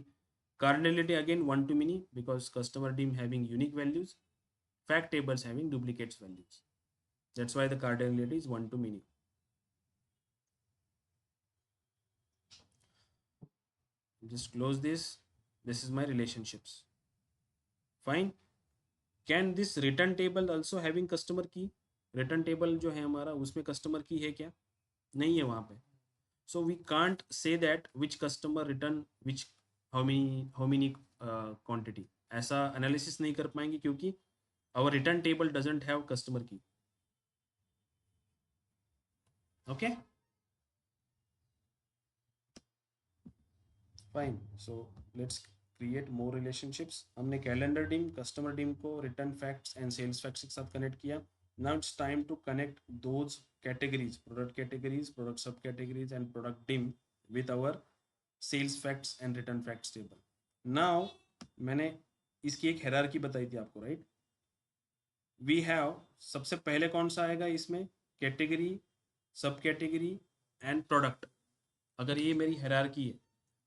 Cardinality again 1 to many because customer dim having unique values, fact tables having duplicates values. That's why the cardinality is 1 to many. Just close this. This is my relationships. Fine. Can this return table also having customer key? Return table जो है हमारा, उसमें customer key है क्या? नहीं है वहाँ पे. So we can't say that which customer return which how many quantity. ऐसा analysis नहीं कर पाएंगे क्योंकि our return table doesn't have customer key. Okay. Fine. So let's create more relationships. हमने कैलेंडर टीम, कस्टमर टीम को return facts and sales facts के साथ connect किया. Now it's time to connect those categories, product categories, product subcategories and product dim with our sales facts and return facts table. Now मैंने इसकी एक hierarchy बताई थी आपको, राइट? वी हैव, सबसे पहले कौन सा आएगा इसमें? कैटेगरी, सब कैटेगरी एंड प्रोडक्ट. अगर ये मेरी हायरार्की है,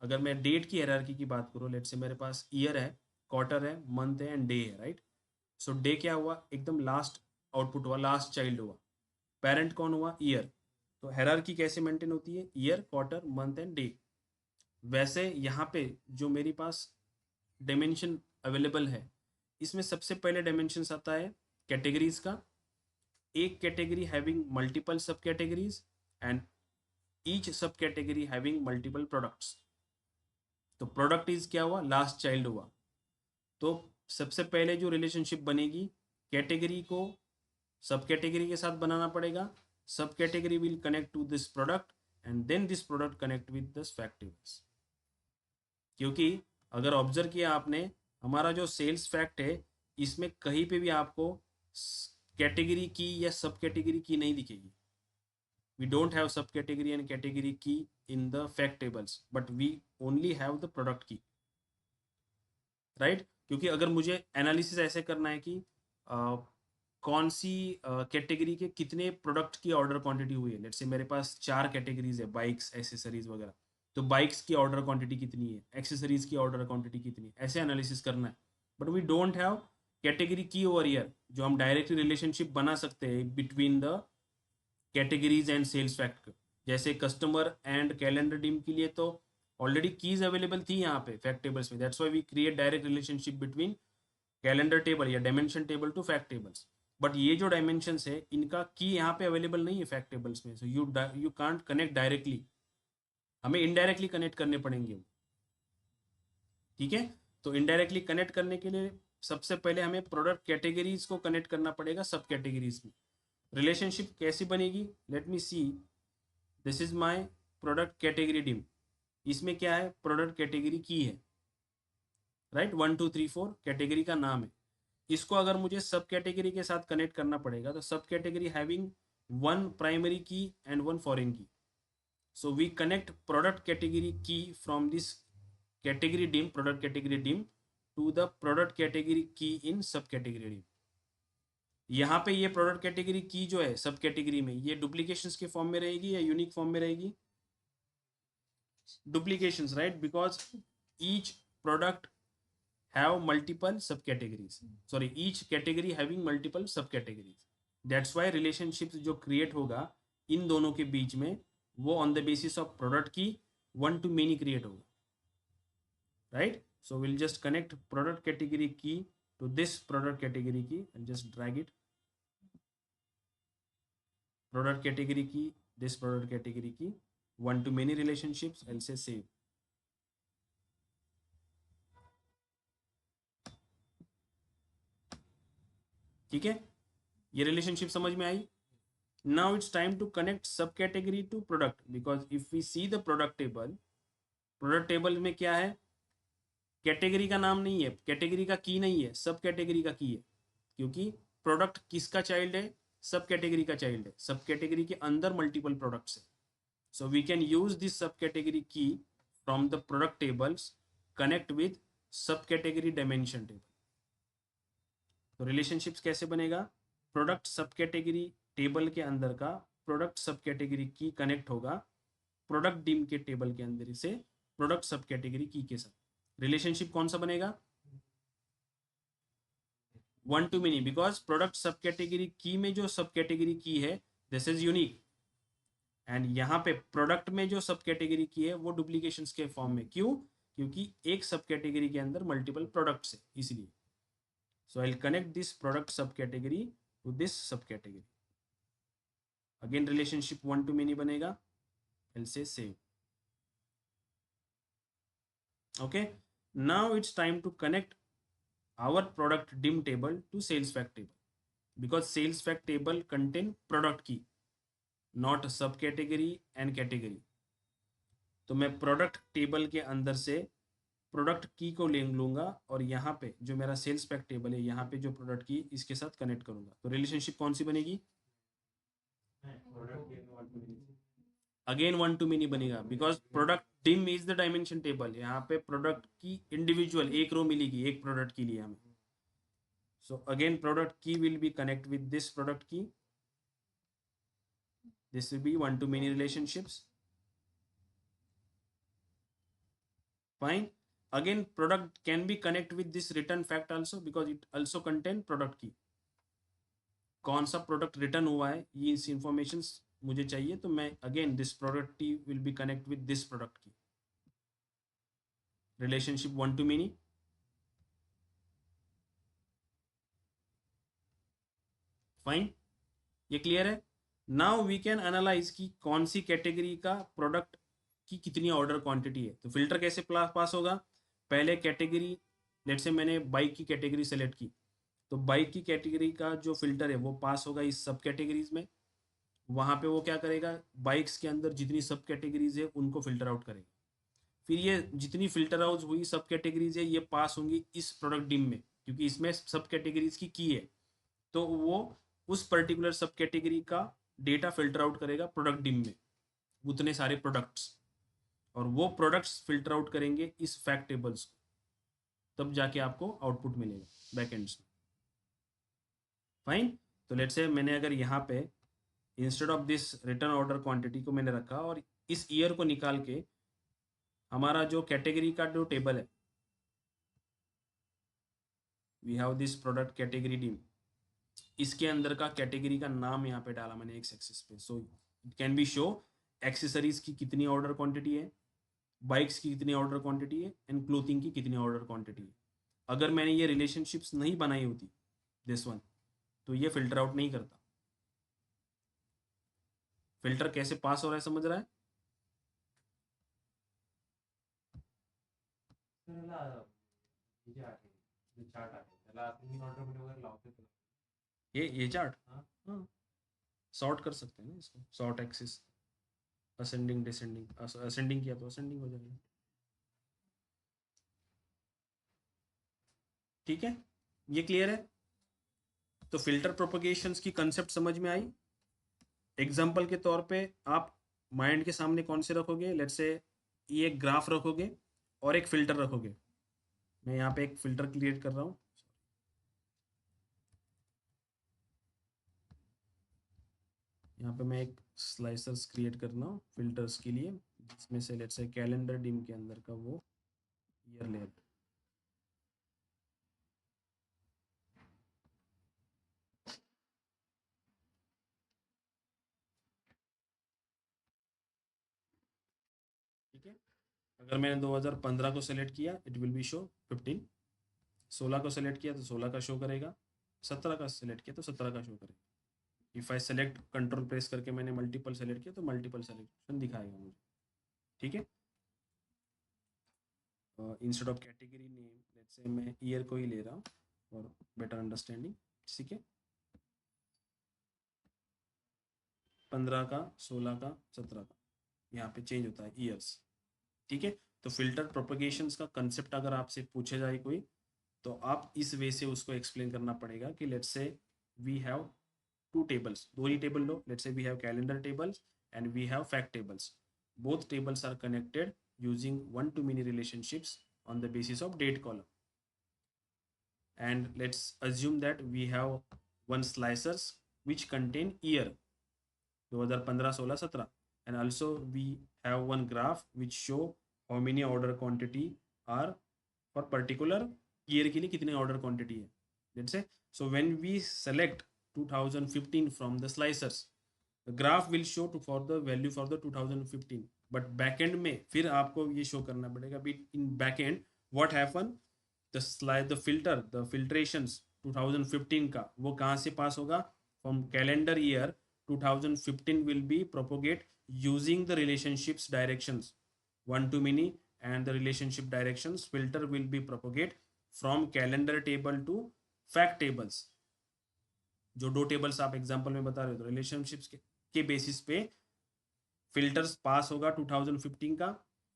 अगर मैं डेट की हायरार्की की बात करूँ, लेट से मेरे पास ईयर है, क्वार्टर है, मंथ है एंड डे है, राइट? सो डे क्या हुआ? एकदम लास्ट आउटपुट हुआ, लास्ट चाइल्ड हुआ. पेरेंट कौन हुआ? ईयर. तो हायरार्की कैसे मेंटेन होती है? Year, quarter, month and day. वैसे यहाँ पे जो मेरे पास डायमेंशन अवेलेबल है, इसमें सबसे पहले डायमेंशन आता है कैटेगरीज का. एक category having multiple sub categories and each सब कैटेगरी हैविंग मल्टीपल प्रोडक्ट्स. तो प्रोडक्ट इज क्या हुआ? लास्ट चाइल्ड हुआ. तो सबसे पहले जो रिलेशनशिप बनेगी, कैटेगरी को सब कैटेगरी के साथ बनाना पड़ेगा. Subcategory will connect to this product and then this product connect with this fact tables. क्योंकि अगर ऑब्जर्व किया आपने, हमारा जो सेल्स फैक्ट है, इसमें कहीं पे भी आपको कैटेगरी की या सब कैटेगरी की नहीं दिखेगी. We don't have subcategory and category key in the fact tables, but we only have the product key, right? क्योंकि अगर मुझे एनालिसिस ऐसे करना है कि कौन सी कैटेगरी के कितने प्रोडक्ट की ऑर्डर क्वांटिटी हुई है. लेट्स से मेरे पास 4 कैटेगरीज है, बाइक्स, एक्सेसरीज वगैरह. तो बाइक्स की ऑर्डर क्वांटिटी कितनी है, एक्सेसरीज की ऑर्डर क्वांटिटी कितनी है, ऐसे एनालिसिस करना है. But we don't have category की ओवर ईयर, जो हम डायरेक्टली रिलेशनशिप बना सकते हैं between the categories and sales fact. जैसे कस्टमर एंड कैलेंडर टीम के लिए तो ऑलरेडी कीज अवेलेबल थी यहाँ पे फैक्ट टेबल्स में. That's why we create direct relationship between calendar table या dimension table to fact tables. But ये जो डायमेंशंस है, इनका की यहाँ पे अवेलेबल नहीं है फैक्ट टेबल्स में. So you can't connect directly, हमें इनडायरेक्टली कनेक्ट करने पड़ेंगे. ठीक है, तो इनडायरेक्टली कनेक्ट करने के लिए सबसे पहले हमें प्रोडक्ट कैटेगरीज को कनेक्ट करना पड़ेगा सब कैटेगरीज में. रिलेशनशिप कैसी बनेगी? Let me see. This is my product category dim. इसमें क्या है? प्रोडक्ट कैटेगरी की है, राइट? 1 2 3 4 कैटेगरी का नाम है. इसको अगर मुझे सब कैटेगरी के साथ कनेक्ट करना पड़ेगा, तो sub category having 1 primary key and 1 foreign key. So we connect product category key from this category dim, product category dim, to the product category key in सब कैटेगरी डिम. यहाँ पे ये product category की जो है सब category में, ये डुप्लीकेशंस के फॉर्म में रहेगी या यूनिक फॉर्म में रहेगी? Duplications, right? Because each product have multiple sub categories, sorry each category having multiple sub categories. That's why relationship जो क्रिएट होगा इन दोनों के बीच में, वो on the basis of product key 1 to many create होगा. right? So we'll just connect product category key to this product category key and just drag it. Product category key, this product category key, one to many relationships, I'll say save. ठीक है, ये relationship समझ में आई. Now it's time to connect subcategory to product, because if we see the product table में क्या है, category का नाम नहीं है, कैटेगरी का की नहीं है, सब कैटेगरी का की है, क्योंकि प्रोडक्ट किसका चाइल्ड है, सब कैटेगरी का चाइल्ड है. सब कैटेगरी के अंदर मल्टीपल प्रोडक्ट्स है. So we can use this sub category key from the product tables, connect with sub category dimension table. तो रिलेशनशिप्स कैसे बनेगा, प्रोडक्ट सब कैटेगरी टेबल के अंदर का प्रोडक्ट सब कैटेगरी की कनेक्ट होगा प्रोडक्ट डिम के टेबल के अंदर से प्रोडक्ट सब कैटेगरी की के साथ. रिलेशनशिप कौन सा बनेगा, one to many, because product sub category की में जो सब कैटेगरी की है दिस इज यूनिक, एंड यहाँ पे प्रोडक्ट में जो सब कैटेगरी की है वो डुप्लीकेशन के फॉर्म में. क्यों, क्योंकि एक सब कैटेगरी के अंदर मल्टीपल प्रोडक्ट्स है, इसलिए. So I will connect this product sub category to this sub category. Again relationship one to many बनेगा, I'll say save. Okay, now it's time to connect our product dim table to sales fact table, because sales fact table contain product key, not subcategory and category. तो मैं product table के अंदर से product की को ले लूंगा और यहाँ पे जो मेरा सेल्स फैक्ट टेबल है यहाँ पे जो प्रोडक्ट की इसके साथ कनेक्ट करूंगा. तो रिलेशनशिप कौन सी बनेगी, अगेन वन टू मेनी बनेगा, because product dim is the dimension table. यहाँ पे प्रोडक्ट की इंडिविजुअल एक रो मिलेगी एक प्रोडक्ट के लिए हमें. So again product key will be connect with this product key, this will be one to many relationships. Fine. Again product can be connect with this return fact also, because it also contain product key. कौन सा product return हुआ है ये इस information मुझे चाहिए, तो मैं again this product key will be connect with this product key. Relationship one to many. Fine, ये क्लियर है. नाउ वी कैन एनालाइज कि कौन सी कैटेगरी का प्रोडक्ट की कितनी ऑर्डर क्वांटिटी है. तो फिल्टर कैसे पास होगा, पहले कैटेगरी, लेट से मैंने बाइक की कैटेगरी सेलेक्ट की, तो बाइक की कैटेगरी का जो फिल्टर है वो पास होगा इस सब कैटेगरीज में. वहाँ पे वो क्या करेगा, बाइक्स के अंदर जितनी सब कैटेगरीज है उनको फिल्टर आउट करेगा. फिर ये जितनी फिल्टर आउट हुई सब कैटेगरीज है ये पास होंगी इस प्रोडक्ट डिम में, क्योंकि इसमें सब कैटेगरीज की है. तो वो उस पर्टिकुलर सब कैटेगरी का डेटा फिल्टर आउट करेगा प्रोडक्ट डिम में, उतने सारे प्रोडक्ट्स, और वो प्रोडक्ट्स फिल्टर आउट करेंगे इस फैक्ट टेबल्स को, तब जाके आपको आउटपुट मिलेगा बैकएंड्स में. फाइन. तो लेट्स से मैंने अगर यहाँ पे instead of this return order quantity को मैंने रखा और इस ईयर को निकाल के हमारा जो कैटेगरी का जो टेबल है, we have this product category dim, इसके अंदर का कैटेगरी का नाम यहाँ पे डाला मैंने एक्स एक्सिस पे. So it can be show accessories की कितनी ऑर्डर क्वांटिटी है, बाइक्स की कितनी ऑर्डर क्वांटिटी है, एंड क्लोथिंग की कितनी ऑर्डर क्वांटिटी है. अगर मैंने ये रिलेशनशिप्स नहीं बनाई होती दिस वन, तो ये फिल्टर आउट नहीं करता. फिल्टर कैसे पास हो रहा है समझ रहा है. ये चार्ट हाँ सॉर्ट कर सकते हैं ना इसको, sort axis, ascending descending, ascending किया तो असेंडिंग हो जाएगा. ठीक है, ये क्लियर है. तो फिल्टर प्रोपगेशंस की कंसेप्ट समझ में आई. एग्जाम्पल के तौर पे आप माइंड के सामने कौन से रखोगे, लेट्स से ये एक ग्राफ रखोगे और एक फिल्टर रखोगे. मैं यहाँ पे एक फिल्टर क्रिएट कर रहा हूँ. यहाँ पे मैं एक स्लाइसर्स क्रिएट कर रहा हूँ फिल्टर्स के लिए, जिसमें से लेट्स से कैलेंडर डिम के अंदर का वो ईयर लेयर. ठीक है, अगर मैंने 2015 को सेलेक्ट किया इट विल बी शो 15, 16 को सेलेक्ट किया तो 16 का शो करेगा, 17 का सेलेक्ट किया तो 17 का शो करेगा। If I select control press करके मैंने मल्टीपल सेलेक्ट किया तो मल्टीपल सेलेक्शन दिखाएगा मुझे, ठीक है। Instead of category name let's say मैं ईयर को ही ले रहा हूँ फॉर बेटर अंडरस्टैंडिंग, ठीक है। 15 का, 16 का, 17 का, यहाँ पे चेंज होता है ईयर्स, ठीक है। तो फिल्टर प्रोपगेशंस का कंसेप्ट अगर आपसे पूछे जाए कोई, तो आप इस वे से उसको एक्सप्लेन करना पड़ेगा कि let's say we have two tables, दो ही टेबल लो, let's say we have calendar tables and we have fact tables, both tables are connected using one to many relationships on the basis of date column, and let's assume that we have one slicers which contain year 2015, 16, 17, and also we have one graph which show how many order quantity are for particular year के लिए कितने order quantity है, let's say. So when we select 2015 from the slicers, the graph will show to for the value for the 2015, but backend में फिर आपको ये show करना पड़ेगा भी in backend what happen, the slide the filter the filtrations 2015 का वो कहाँ से पास होगा, from calendar year 2015 will be propagate using the relationships directions one to many, and the relationship directions filter will be propagate from calendar table to fact tables। जो दो tables आप example में बता रहे हो तो रिलेशनशिप्स के बेसिस पे फिल्टर्स पास होगा 2015 का।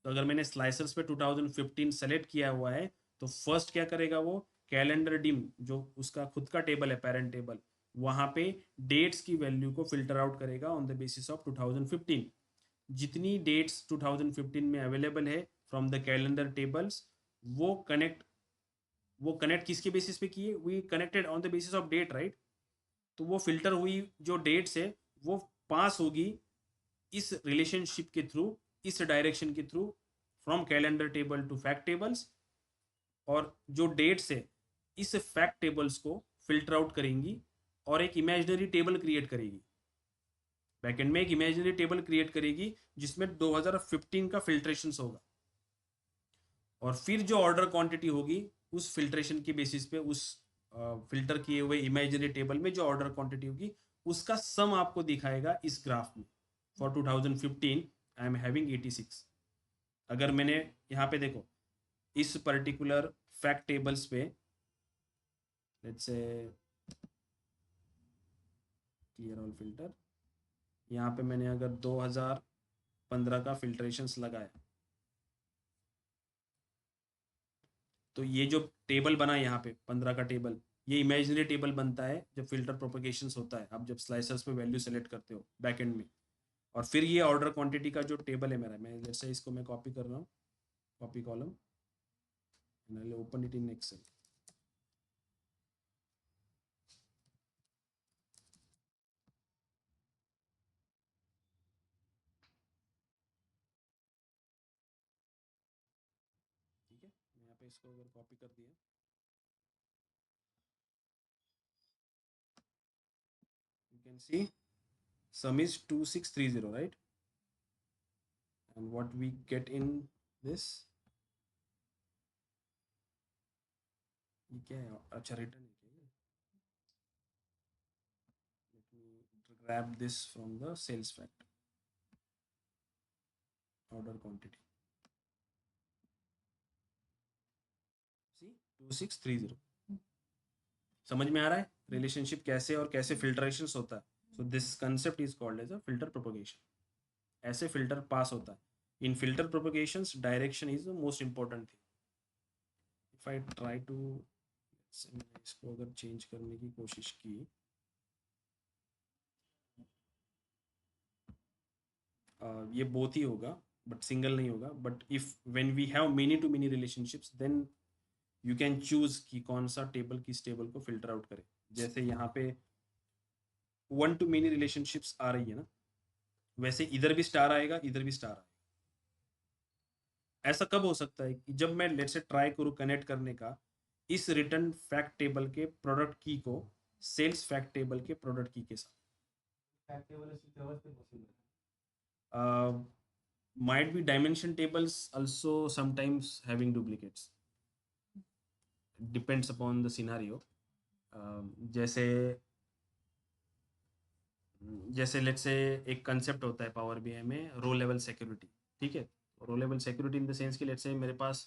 तो अगर मैंने स्लाइसर्स पे 2015 सेलेक्ट किया हुआ है तो फर्स्ट क्या करेगा वो कैलेंडर डिम जो उसका खुद का टेबल है पेरेंट टेबल, वहां पे डेट्स की वैल्यू को फिल्टर आउट करेगा ऑन द बेसिस ऑफ 2015। जितनी डेट्स 2015 में अवेलेबल है फ्रॉम द कैलेंडर टेबल्स वो कनेक्ट किसके बेसिस पे किए, we connected on the basis of date, right. तो वो फिल्टर हुई जो डेट्स है वो पास होगी इस रिलेशनशिप के थ्रू, इस डायरेक्शन के through from calendar table to fact tables, और जो डेट्स है इस फैक्ट टेबल्स को फिल्टर आउट करेंगी और एक इमेजिनरी टेबल क्रिएट करेगी। बैकएंड में एक इमेजिनरी टेबल क्रिएट करेगी जिसमें 2015 का फिल्ट्रेशन होगा, और फिर जो ऑर्डर क्वांटिटी होगी उस फिल्ट्रेशन की बेसिस पे उस फिल्टर किए हुए इमेजिनरी टेबल में जो ऑर्डर क्वांटिटी होगी उसका सम आपको दिखाएगा इस ग्राफ में। For 2015 I am having 86। अगर मैंने यहाँ पे देखो इस पर्टिकुलर फैक्ट टेबल्स पे let's say clear all filter, यहाँ पे मैंने अगर 2015 का फिल्ट्रेशंस लगाया तो ये जो टेबल बना यहाँ पे 15 का टेबल, ये इमेजिनरी टेबल बनता है जब फिल्टर प्रोपगेशंस होता है, आप जब स्लाइसर्स पे वैल्यू सेलेक्ट करते हो बैकएंड में। और फिर ये ऑर्डर क्वांटिटी का जो टेबल है मेरा, मैं जैसे इसको मैं कॉपी कर रहा हूँ, copy column, open it in Excel. ठीक है, मैं यहाँ पे इसको अगर कॉपी कर दिया, you can see sum is 2630, right? And what we get in this, ये क्या है, अच्छा रिटर्न है क्या? Let me grab this from the sales fact order quantity, see 2630। समझ में आ रहा है रिलेशनशिप कैसे और कैसे फिल्ट्रेशन होता है। So this concept is called as a filter propagation. ऐसे फिल्टर पास होता है। In filter propagation direction is the most important thing. If I try to, इसको अगर चेंज करने की कोशिश की, ये बोथ ही होगा बट सिंगल नहीं होगा। But if when we have many to many relationships then you can choose कि कौन सा टेबल किस टेबल को फिल्टर आउट करे। जैसे यहाँ पे वन टू मेनी रिलेशनशिप्स आ रही है ना, वैसे इधर भी स्टार आएगा, इधर भी स्टार आएगा। ऐसा कब हो सकता है कि जब मैं लेट से ट्राई करूँ कनेक्ट करने का इस रिटर्न फैक्ट टेबल के प्रोडक्ट की को सेल्स फैक्ट टेबल के प्रोडक्ट की के साथ। might be dimension tables also sometimes having duplicates, depends upon the scenario. जैसे जैसे लेट्स से एक कंसेप्ट होता है पावर बीआई में रो लेवल सिक्योरिटी, ठीक है। Row level security in the sense कि लेट्स से मेरे पास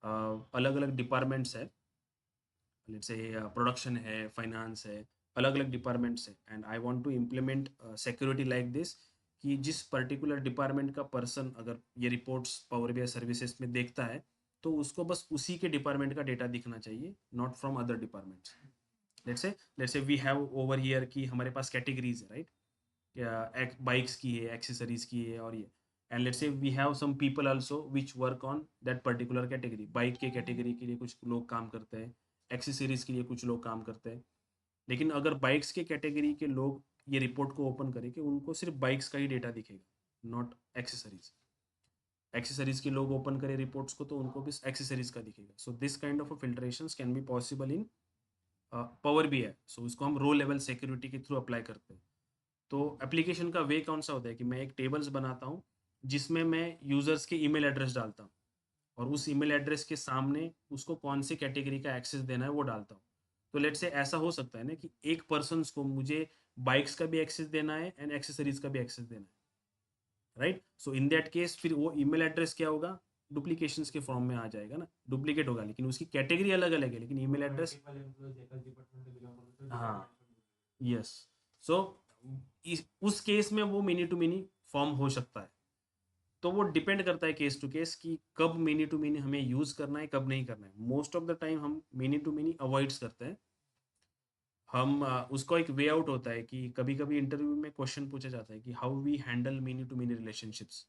अलग अलग डिपार्टमेंट्स है, लेट्स से प्रोडक्शन है, फाइनेंस है, अलग अलग डिपार्टमेंट्स है, and I want to implement security like this कि जिस पर्टिकुलर डिपार्टमेंट का पर्सन अगर ये रिपोर्ट्स पावर बीआई सर्विसेज में देखता है तो उसको बस उसी के डिपार्टमेंट का डेटा दिखना चाहिए, not from other departments. Let's say we have over here कि हमारे पास कैटेगरीज है, राइट, या बाइक्स की है, एक्सेसरीज की है, और ये and let's say we have some people also which work on that particular category. Bike के कैटेगरी के लिए कुछ लोग काम करते हैं, एक्सेसरीज के लिए कुछ लोग काम करते हैं। लेकिन अगर बाइक्स के कैटेगरी के लोग ये रिपोर्ट को ओपन करें कि उनको सिर्फ बाइक्स का ही डेटा दिखेगा, नॉट एक्सेसरीज। एक्सेसरीज के लोग ओपन करें रिपोर्ट्स को तो उनको भी एक्सेसरीज का दिखेगा। So this kind of filtration can be possible in power भी है। सो इसको हम रो लेवल सिक्योरिटी के थ्रू अप्लाई करते हैं। तो एप्लीकेशन का वे कौन सा होता है कि मैं एक टेबल्स बनाता हूँ जिसमें मैं यूजर्स के ईमेल एड्रेस डालता हूँ और उस ईमेल एड्रेस के सामने उसको कौन सी कैटेगरी का एक्सेस देना है वो डालता हूँ। तो लेट से ऐसा हो सकता है ना कि एक पर्सन को मुझे बाइक्स का भी एक्सेस देना है एंड एक्सेसरीज का भी एक्सेस देना है, right. So in that case फिर वो ईमेल एड्रेस क्या होगा, डुप्लीकेशंस के फॉर्म में आ जाएगा ना, डुप्लीकेट होगा, लेकिन उसकी कैटेगरी अलग अलग है लेकिन ईमेल एड्रेस। हाँ, यस। सो उस केस में वो मिनी टू मिनी फॉर्म हो सकता है। तो वो डिपेंड करता है केस टू केस कि कब मिनी टू मिनी हमें यूज करना है, कब नहीं करना है। मोस्ट ऑफ द टाइम हम मिनी टू मिनी अवॉइड्स करते हैं। हम उसका एक वे आउट होता है कि कभी कभी इंटरव्यू में क्वेश्चन पूछा जाता है कि how we handle many to many relationships,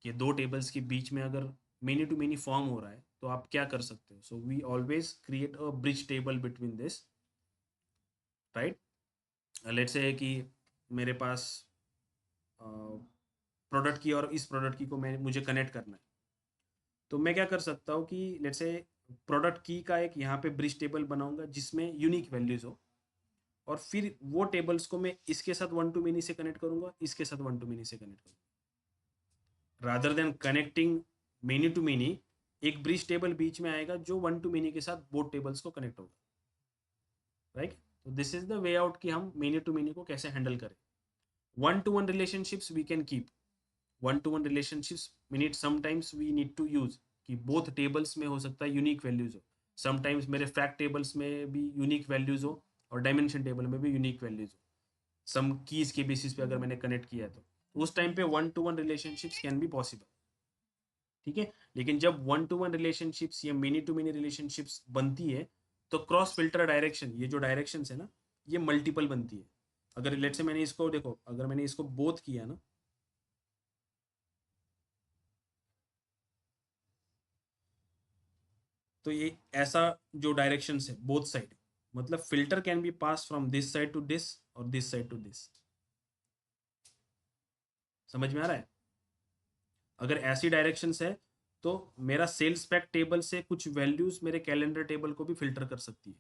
कि दो टेबल्स के बीच में अगर मिनी टू मिनी फॉर्म हो रहा है तो आप क्या कर सकते हो। So we always create a bridge table between this, right. Let's say कि मेरे पास प्रोडक्ट की और इस प्रोडक्ट की को मैं मुझे कनेक्ट करना है, तो मैं क्या कर सकता हूँ कि लेट्स से प्रोडक्ट की का एक यहाँ पे ब्रिज टेबल बनाऊंगा जिसमें यूनिक वैल्यूज हो, और फिर वो टेबल्स को मैं इसके साथ वन टू मेनी से कनेक्ट करूंगा, इसके साथ वन टू मेनी से कनेक्ट करूंगा, rather than connecting many to many. एक ब्रिज टेबल बीच में आएगा जो वन टू मेनी के साथ बोथ टेबल्स को कनेक्ट होगा, राइट। तो this is the way out कि हम मेनी टू मेनी को कैसे हैंडल करें। One to one relationships we can keep, one to one relationships we need sometimes we need to use कि both tables में हो सकता है यूनिक वैल्यूज हो, समटाइम्स मेरे फैक्ट टेबल्स में भी यूनिक वैल्यूज हो और डायमेंशन टेबल में भी यूनिक वैल्यूज हो, सम कीज के बेसिस पे अगर मैंने कनेक्ट किया है तो उस टाइम पे one to one relationships can be possible, ठीक है। लेकिन जब वन टू वन रिलेशनशिप्स या मेनी टू मेनी रिलेशनशिप्स बनती है तो क्रॉस फिल्टर डायरेक्शन, ये जो डायरेक्शन है ना, ये मल्टीपल बनती है। अगर लेट से मैंने इसको देखो, अगर मैंने इसको बोथ किया ना, तो ये ऐसा जो डायरेक्शन है बोथ साइड, मतलब filter can be pass from this side to this और दिस साइड टू दिस। समझ में आ रहा है? अगर ऐसी डायरेक्शन है तो मेरा सेल्स पैक टेबल से कुछ वैल्यूज मेरे कैलेंडर टेबल को भी फिल्टर कर सकती है,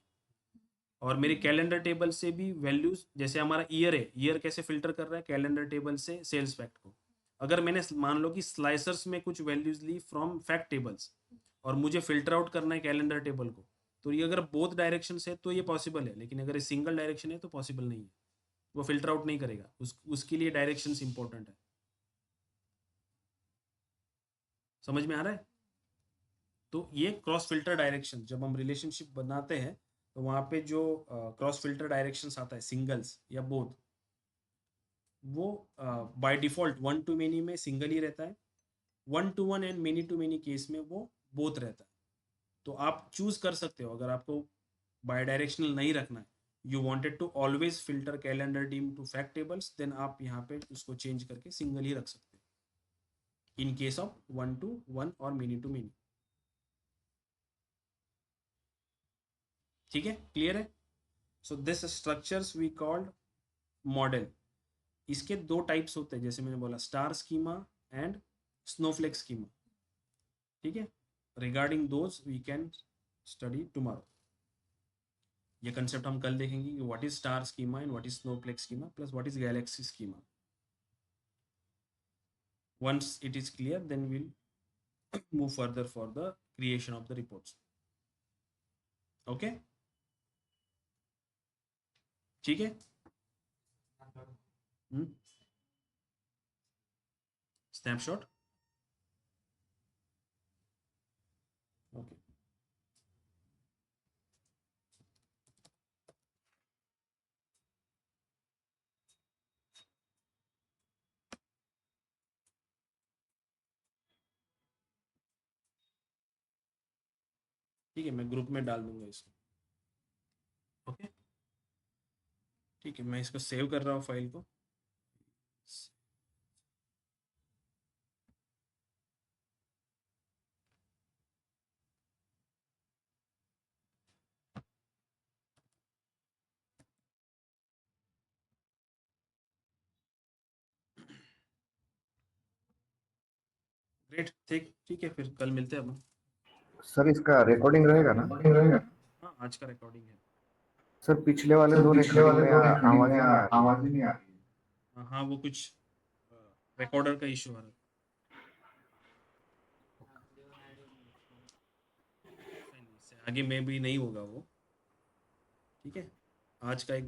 और मेरी कैलेंडर टेबल से भी वैल्यूज, जैसे हमारा ईयर है, ईयर कैसे फिल्टर कर रहा है कैलेंडर टेबल से सेल्स फैक्ट को। अगर मैंने मान लो कि स्लाइसर्स में कुछ वैल्यूज ली फ्रॉम फैक्ट टेबल्स और मुझे फिल्टर आउट करना है कैलेंडर टेबल को, तो ये अगर बोथ डायरेक्शन है तो ये पॉसिबल है, लेकिन अगर ये सिंगल डायरेक्शन है तो पॉसिबल नहीं है, वो फिल्टर आउट नहीं करेगा, उसके लिए डायरेक्शन इंपॉर्टेंट है। समझ में आ रहा है? तो ये क्रॉस फिल्टर डायरेक्शन जब हम रिलेशनशिप बनाते हैं तो वहाँ पे जो क्रॉस फिल्टर डायरेक्शन आता है सिंगल्स या बोथ, वो by default one to many में सिंगल ही रहता है, one to one and many to many case में वो बोथ रहता है। तो आप चूज कर सकते हो, अगर आपको बाय डायरेक्शनल नहीं रखना है, you wanted to always filter calendar dim to fact tables, then आप यहाँ पे उसको चेंज करके सिंगल ही रख सकते हो in case of one to one और मेनी टू मेनी। ठीक है, क्लियर है? So this structures we called model. इसके दो टाइप्स होते हैं, जैसे मैंने बोला star schema and snowflake schema, ठीक है। Regarding those we can study tomorrow. ये कंसेप्ट हम कल देखेंगे कि what is star schema and what is snowflake schema plus what is galaxy schema. Once it is clear, then we'll move further for the creation of the reports. Okay, ठीक है. Snapshot. Okay. ठीक है, मैं group में डाल दूंगा इसको. Okay, ठीक है, मैं इसको सेव कर रहा हूँ फाइल को. ग्रेट. ठीक है, फिर कल मिलते हैं अपन. सर इसका रिकॉर्डिंग रहेगा ना? हाँ, आज का रिकॉर्डिंग है. सर पिछले वाले दो रिकॉर्डिंग में आवाज नहीं आ रही है। आवाज ही नहीं आ रही है. हाँ, वो कुछ रिकॉर्डर का इशू आ रहा है. इससे आगे में भी नहीं होगा वो. ठीक है, आज का एक